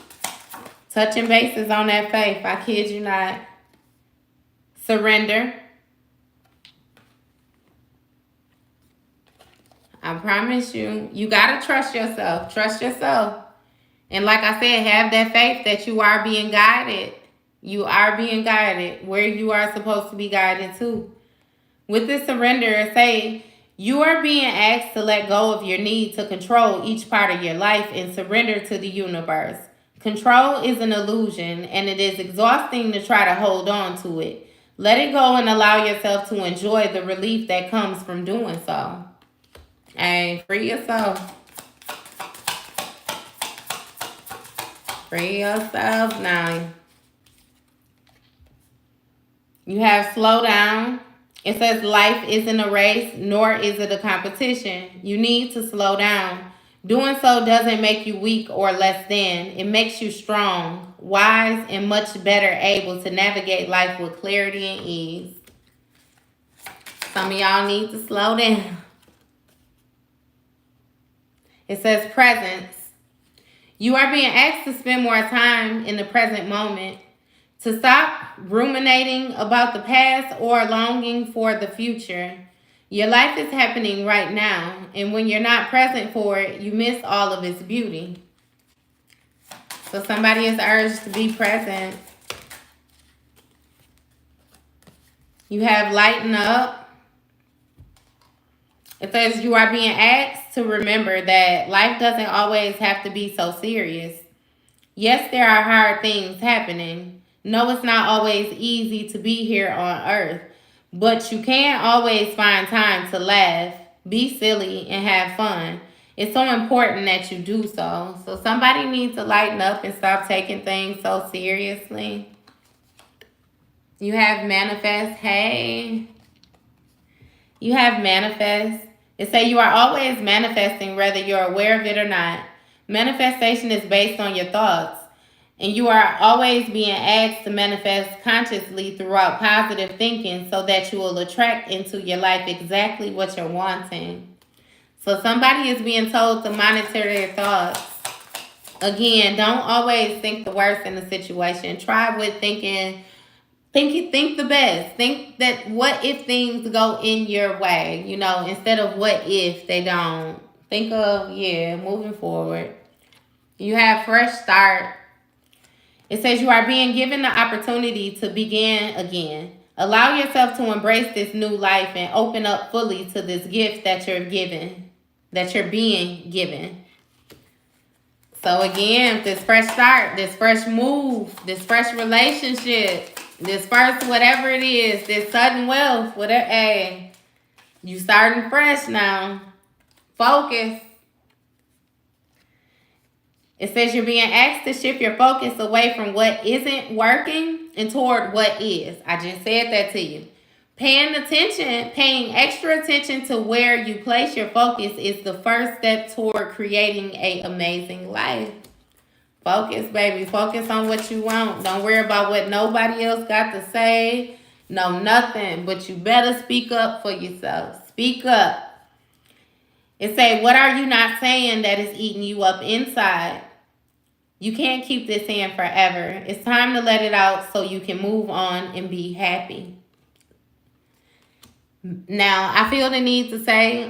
Touching bases on that faith. I kid you not. Surrender. I promise you, you got to trust yourself. Trust yourself. And like I said, have that faith that you are being guided. You are being guided where you are supposed to be guided to. With this surrender, say you are being asked to let go of your need to control each part of your life and surrender to the universe. Control is an illusion, and it is exhausting to try to hold on to it. Let it go and allow yourself to enjoy the relief that comes from doing so. Hey, free yourself. Free yourself now. You have slow down. It says life isn't a race, nor is it a competition. You need to slow down. Doing so doesn't make you weak or less than. It makes you strong, wise, and much better able to navigate life with clarity and ease. Some of y'all need to slow down. It says presence. You are being asked to spend more time in the present moment, to stop ruminating about the past or longing for the future. Your life is happening right now, and when you're not present for it, you miss all of its beauty. So somebody is urged to be present. You have lighten up. It says you are being asked to remember that life doesn't always have to be so serious. Yes, there are hard things happening. No, it's not always easy to be here on earth, but you can always find time to laugh, be silly, and have fun. It's so important that you do so. So somebody needs to lighten up and stop taking things so seriously. You have manifest. Hey. You have manifest. It says you are always manifesting whether you're aware of it or not. Manifestation is based on your thoughts. And you are always being asked to manifest consciously throughout positive thinking so that you will attract into your life exactly what you're wanting. So somebody is being told to monitor their thoughts. Again, don't always think the worst in the situation. Try with thinking. Think the best. Think that what if things go in your way, instead of what if they don't. Think of, moving forward. You have fresh start. It says you are being given the opportunity to begin again. Allow yourself to embrace this new life and open up fully to this gift that you're being given. So again, this fresh start, this fresh move, this fresh relationship, this first whatever it is, this sudden wealth, whatever, hey, you starting fresh now. Focus. It says you're being asked to shift your focus away from what isn't working and toward what is. I just said that to you. Paying extra attention to where you place your focus is the first step toward creating an amazing life. Focus, baby. Focus on what you want. Don't worry about what nobody else got to say. No, nothing. But you better speak up for yourself. Speak up. It say, what are you not saying that is eating you up inside? You can't keep this in forever. It's time to let it out so you can move on and be happy. Now, I feel the need to say,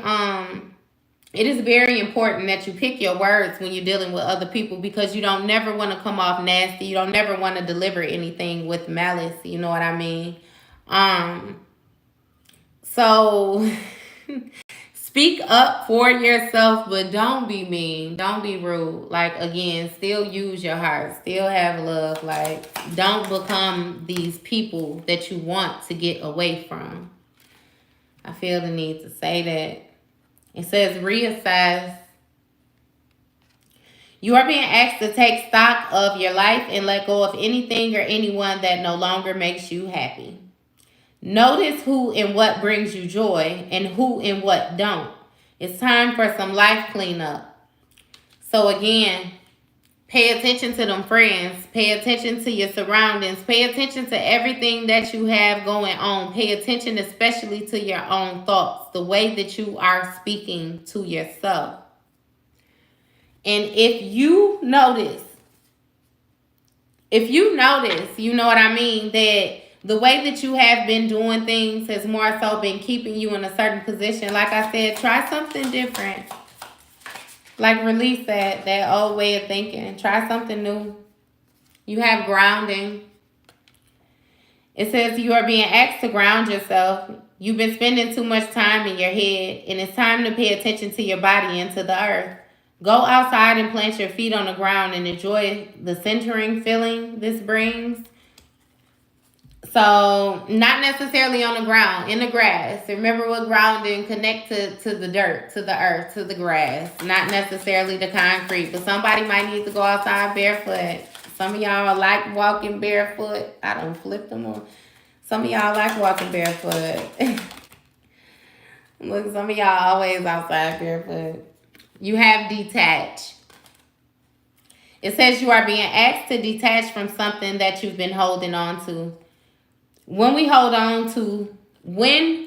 it is very important that you pick your words when you're dealing with other people because you don't never want to come off nasty. You don't never want to deliver anything with malice. You know what I mean? So speak up for yourself, but don't be mean. Don't be rude. Like, again, still use your heart. Still have love. Like, don't become these people that you want to get away from. I feel the need to say that. It says reassess. You are being asked to take stock of your life and let go of anything or anyone that no longer makes you happy. Notice who and what brings you joy and who and what don't. It's time for some life cleanup. So again, pay attention to them friends. Pay attention to your surroundings. Pay attention to everything that you have going on. Pay attention especially to your own thoughts, the way that you are speaking to yourself. And if you notice, you know what I mean, that the way that you have been doing things has more so been keeping you in a certain position. Like I said, try something different. Like release that old way of thinking. Try something new. You have grounding. It says you are being asked to ground yourself. You've been spending too much time in your head, and it's time to pay attention to your body and to the earth. Go outside and plant your feet on the ground and enjoy the centering feeling this brings. So, not necessarily on the ground, in the grass. Remember what grounding connect to the dirt, to the earth, to the grass. Not necessarily the concrete, but somebody might need to go outside barefoot. Some of y'all like walking barefoot. I don't flip them on. Some of y'all like walking barefoot. Look, some of y'all always outside barefoot. You have detached. It says you are being asked to detach from something that you've been holding on to. When we hold on to hey,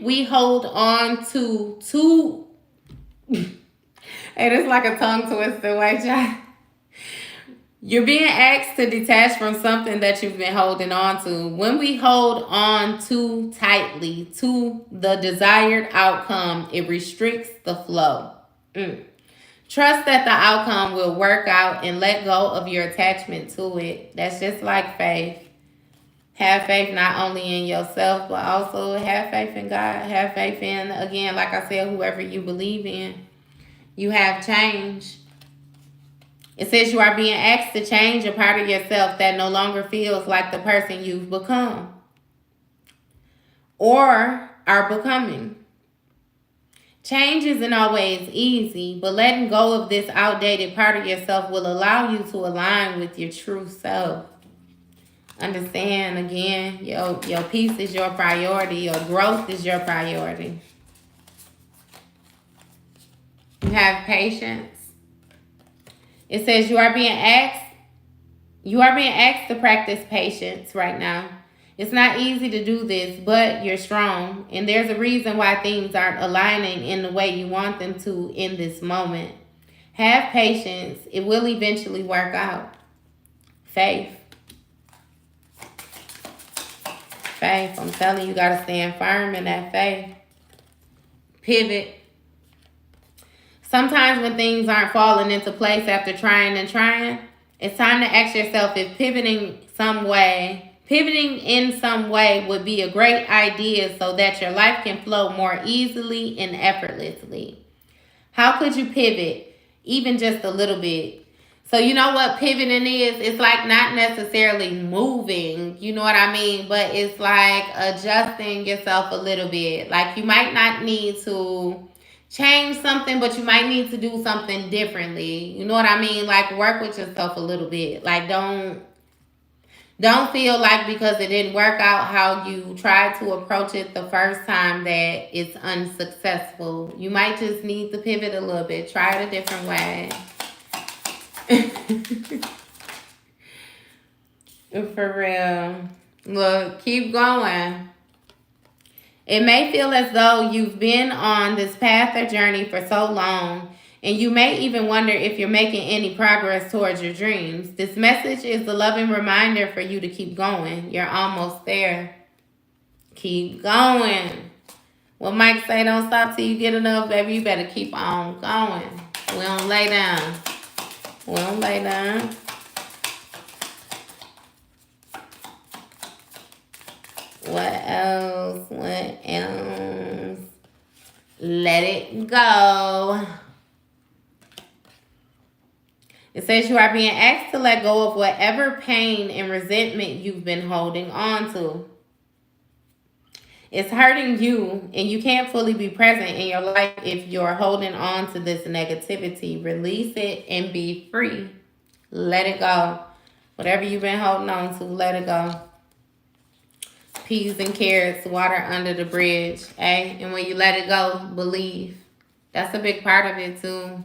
this is like a tongue twister, wait, y'all. You're being asked to detach from something that you've been holding on to. When we hold on too tightly to the desired outcome, it restricts the flow. Trust that the outcome will work out and let go of your attachment to it. That's just like faith. Have faith not only in yourself, but also have faith in God. Have faith in, again, like I said, whoever you believe in. You have change. It says you are being asked to change a part of yourself that no longer feels like the person you've become or are becoming. Change isn't always easy, but letting go of this outdated part of yourself will allow you to align with your true self. Understand, again, your peace is your priority. Your growth is your priority. You have patience. It says you are being asked to practice patience right now. It's not easy to do this, but you're strong. And there's a reason why things aren't aligning in the way you want them to in this moment. Have patience. It will eventually work out. Faith. Faith. I'm telling you, you got to stand firm in that faith. Pivot. Sometimes when things aren't falling into place after trying and trying, it's time to ask yourself if pivoting in some way would be a great idea so that your life can flow more easily and effortlessly. How could you pivot? Even just a little bit. So you know what pivoting is? It's like not necessarily moving, you know what I mean? But it's like adjusting yourself a little bit. Like you might not need to change something, but you might need to do something differently. You know what I mean? Like work with yourself a little bit. Like don't feel like because it didn't work out how you tried to approach it the first time that it's unsuccessful. You might just need to pivot a little bit. Try it a different way. For real. Look, keep going. It may feel as though you've been on this path or journey for so long, and you may even wonder if you're making any progress towards your dreams. This message is a loving reminder for you to keep going. You're almost there. Keep going. What Mike say, don't stop till you get enough, baby. You better keep on going. We don't lay down. We don't lay down. What else? What else? Let it go. It says you are being asked to let go of whatever pain and resentment you've been holding on to. It's hurting you, and you can't fully be present in your life if you're holding on to this negativity. Release it and be free. Let it go. Whatever you've been holding on to, let it go. Peas and carrots, water under the bridge. Eh? And when you let it go, believe. That's a big part of it too.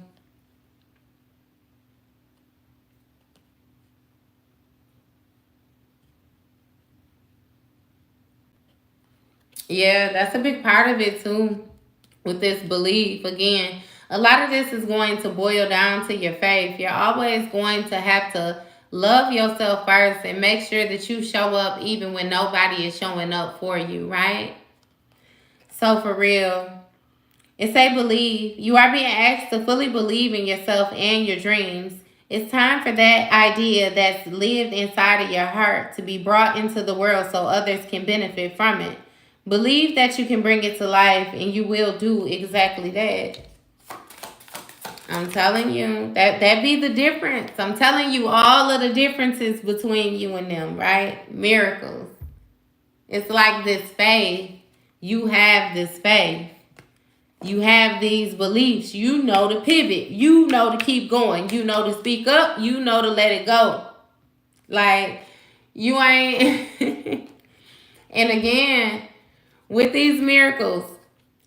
Yeah, that's a big part of it too. With this belief, again, a lot of this is going to boil down to your faith. You're always going to have to love yourself first and make sure that you show up even when nobody is showing up for you, right? So for real, it say believe. You are being asked to fully believe in yourself and your dreams. It's time for that idea that's lived inside of your heart to be brought into the world so others can benefit from it. Believe that you can bring it to life and you will do exactly that. I'm telling you, that be the difference. I'm telling you all of the differences between you and them, right? Miracles. It's like this faith. You have this faith. You have these beliefs. You know to pivot. You know to keep going. You know to speak up. You know to let it go. Like, you ain't. And again, with these miracles,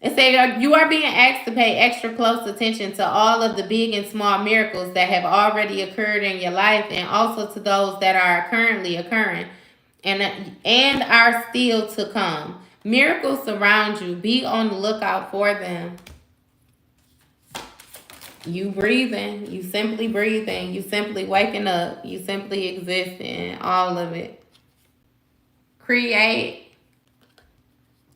it say you are being asked to pay extra close attention to all of the big and small miracles that have already occurred in your life, and also to those that are currently occurring and are still to come. Miracles surround you. Be on the lookout for them. You breathing, you simply breathing, you simply waking up, you simply existing, all of it. Create.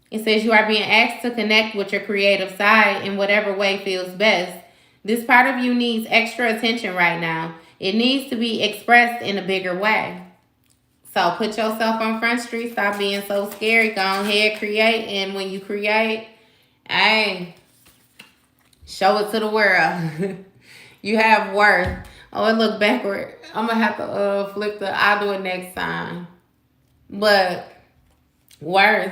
It says you are being asked to connect with your creative side in whatever way feels best. This part of you needs extra attention right now. It needs to be expressed in a bigger way. So put yourself on Front Street. Stop being so scary. Go ahead, create. And when you create, hey, show it to the world. You have worth. Oh, it looked backward. I'm going to have to flip I'll do it next time. But worth.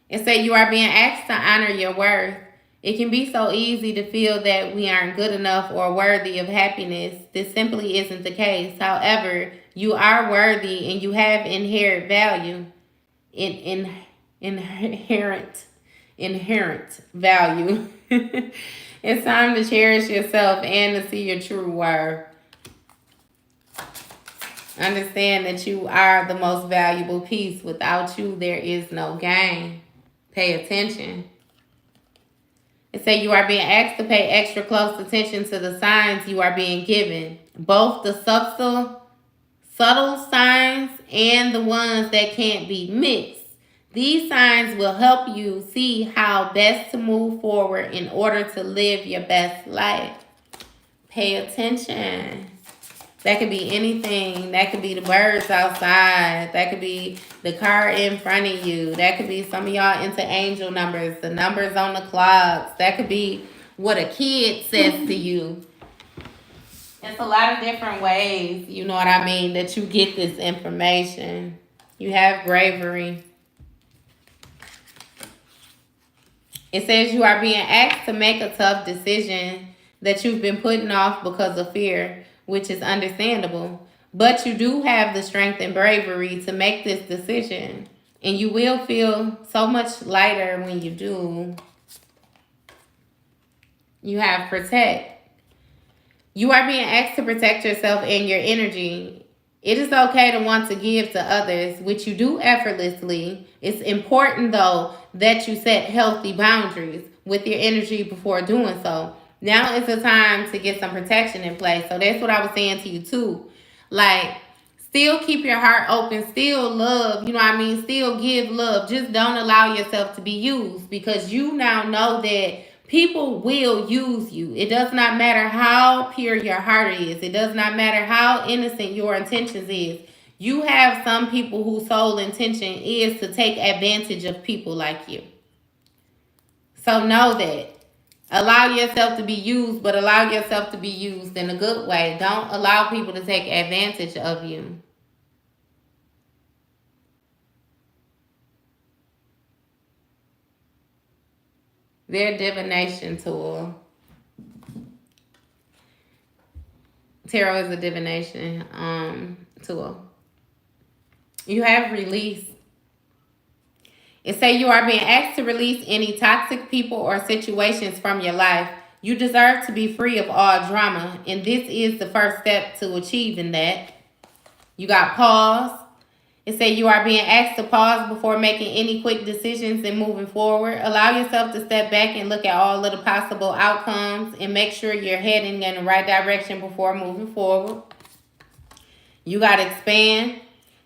It said you are being asked to honor your worth. It can be so easy to feel that we aren't good enough or worthy of happiness. This simply isn't the case. However, you are worthy and you have inherent value. Inherent value. It's time to cherish yourself and to see your true worth. Understand that you are the most valuable piece. Without you, there is no gain. Pay attention. It says you are being asked to pay extra close attention to the signs you are being given. Both the subtle signs and the ones that can't be mixed. These signs will help you see how best to move forward in order to live your best life. Pay attention. That could be anything. That could be the birds outside. That could be the car in front of you. That could be some of y'all into angel numbers, the numbers on the clocks. That could be what a kid says to you. It's a lot of different ways, you know what I mean, that you get this information. You have bravery. It says you are being asked to make a tough decision that you've been putting off because of fear, which is understandable. But you do have the strength and bravery to make this decision. And you will feel so much lighter when you do. You have protect. You are being asked to protect yourself and your energy. It is okay to want to give to others, which you do effortlessly. It's important, though, that you set healthy boundaries with your energy before doing so. Now is the time to get some protection in place. So that's what I was saying to you, too. Like, still keep your heart open. Still love, you know what I mean? Still give love. Just don't allow yourself to be used, because you now know that people will use you. It does not matter how pure your heart is. It does not matter how innocent your intentions is. You have some people whose sole intention is to take advantage of people like you. So know that. Allow yourself to be used, but allow yourself to be used in a good way. Don't allow people to take advantage of you. Their divination tool. Tarot is a divination tool. You have release. It say you are being asked to release any toxic people or situations from your life. You deserve to be free of all drama, and this is the first step to achieving that. You got pause. It say you are being asked to pause before making any quick decisions and moving forward. Allow yourself to step back and look at all of the possible outcomes and make sure you're heading in the right direction before moving forward. You got to expand.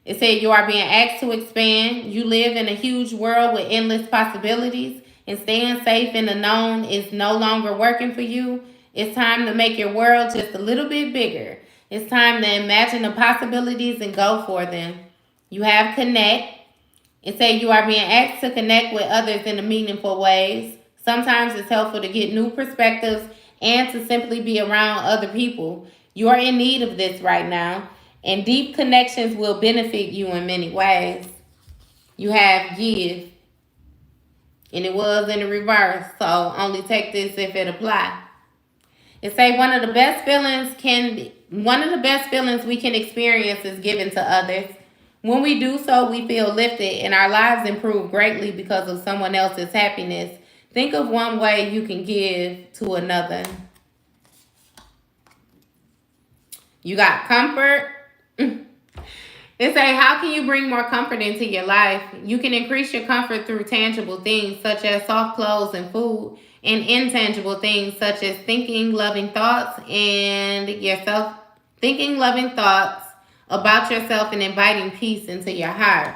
It said you are being asked to expand. You live in a huge world with endless possibilities, and staying safe in the known is no longer working for you. It's time to make your world just a little bit bigger. It's time to imagine the possibilities and go for them. You have connect. It says you are being asked to connect with others in meaningful ways. Sometimes it's helpful to get new perspectives and to simply be around other people. You are in need of this right now, and deep connections will benefit you in many ways. You have give, and it was in the reverse, so only take this if it applies. It say one of the best feelings we can experience is giving to others. When we do so, we feel lifted and our lives improve greatly because of someone else's happiness. Think of one way you can give to another. You got comfort. It say, how can you bring more comfort into your life? You can increase your comfort through tangible things such as soft clothes and food, and intangible things such as thinking loving thoughts about yourself and inviting peace into your heart.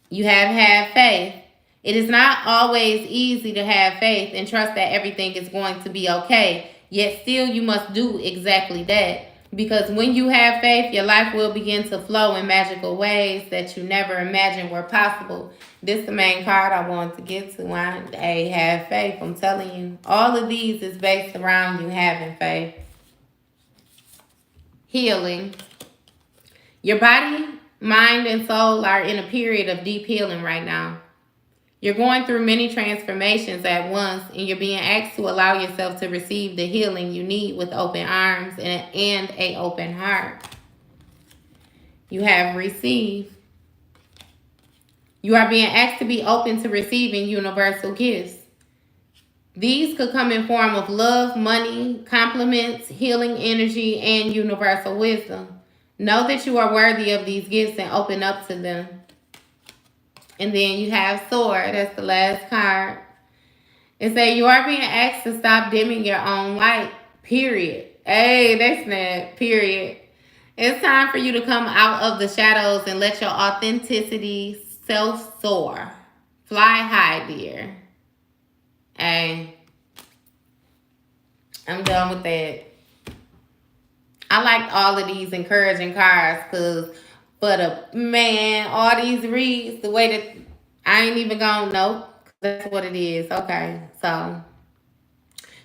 You have faith. It is not always easy to have faith and trust that everything is going to be okay. Yet still you must do exactly that. Because when you have faith, your life will begin to flow in magical ways that you never imagined were possible. This is the main card I wanted to get to. Hey, have faith. I'm telling you. All of these is based around you having faith. Healing. Your body, mind, and soul are in a period of deep healing right now. You're going through many transformations at once, and you're being asked to allow yourself to receive the healing you need with open arms and an open heart. You have received. You are being asked to be open to receiving universal gifts. These could come in form of love, money, compliments, healing energy, and universal wisdom. Know that you are worthy of these gifts and open up to them. And then you have sword. That's the last card. It says you are being asked to stop dimming your own light. Period. Hey, that's not. Period. It's time for you to come out of the shadows and let your authenticity self-soar. Fly high, dear. Hey, I'm done with that. I liked all of these encouraging cards because, all these reads, the way that I ain't even gonna know. That's what it is. Okay, so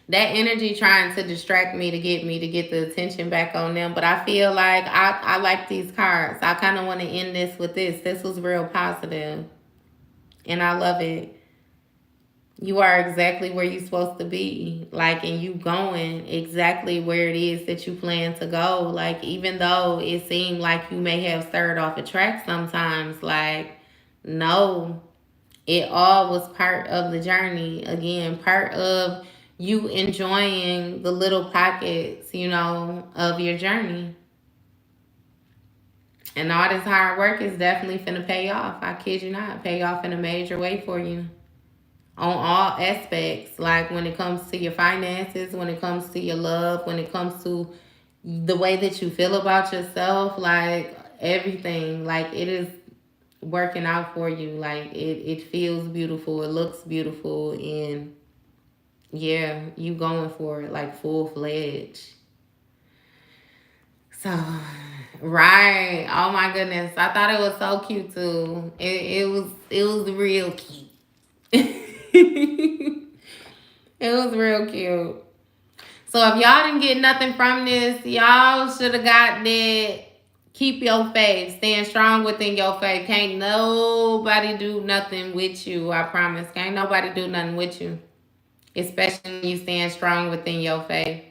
that energy trying to distract me to get the attention back on them. But I feel like I like these cards. I kind of want to end this with this. This was real positive, and I love it. You are exactly where you're supposed to be. Like, and you going exactly where it is that you plan to go. Like, even though it seemed like you may have stirred off a track sometimes, like, no, it all was part of the journey. Again, part of you enjoying the little pockets, of your journey. And all this hard work is definitely finna pay off. I kid you not, pay off in a major way for you. On all aspects, like when it comes to your finances, when it comes to your love, when it comes to the way that you feel about yourself, like everything, like it is working out for you. Like it feels beautiful, it looks beautiful, and yeah, you going for it like full-fledged. So, right. Oh my goodness. I thought it was so cute too. It was real cute. It was real cute. So if y'all didn't get nothing from this, y'all should have got that Keep your faith. Stand strong within your faith. Can't nobody do nothing with you. I promise. Can't nobody do nothing with you. Especially when you stand strong within your faith.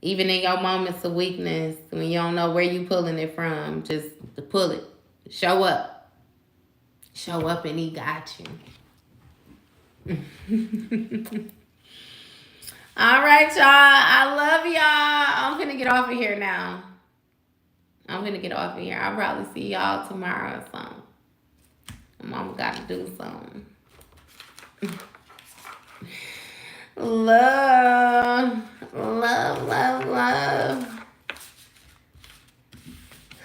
Even in your moments of weakness, when you don't know where you pulling it from, just to pull it. Show up. Show up and he got you. All right, y'all. I love y'all. I'm gonna get off of here now. I'm gonna get off of here. I'll probably see y'all tomorrow or something. Mama gotta do something. Love. Love, love, love.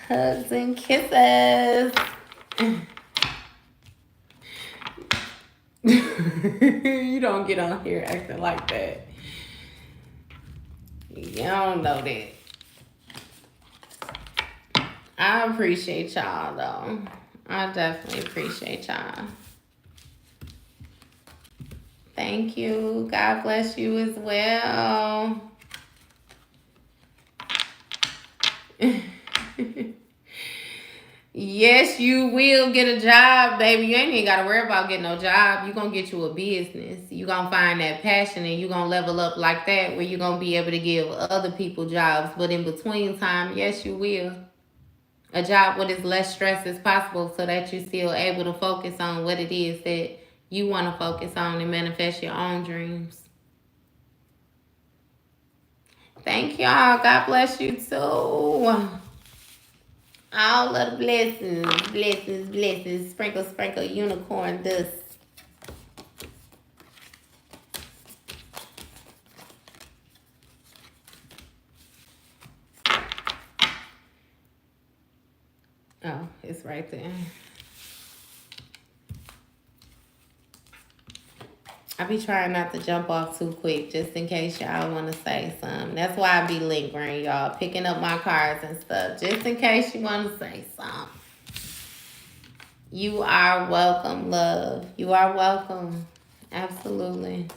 Hugs and kisses. You don't get on here acting like that. You don't know that. I appreciate y'all, though. I definitely appreciate y'all. Thank you. God bless you as well. Yes, you will get a job, baby. You ain't even got to worry about getting no job. You're going to get you a business. You're going to find that passion and you're going to level up like that where you're going to be able to give other people jobs. But in between time, yes, you will. A job with as less stress as possible so that you're still able to focus on what it is that you want to focus on and manifest your own dreams. Thank y'all. God bless you too. All of the blessings, blessings, blessings. Sprinkle, sprinkle, unicorn dust. Oh, it's right there. I be trying not to jump off too quick just in case y'all want to say something. That's why I be lingering, y'all. Picking up my cards and stuff. Just in case you want to say something. You are welcome, love. You are welcome. Absolutely.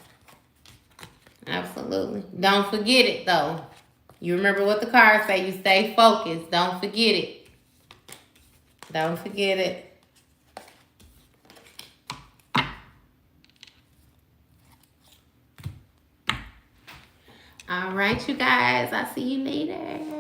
Absolutely. Don't forget it, though. You remember what the cards say. You stay focused. Don't forget it. Don't forget it. All right, you guys. I'll see you later.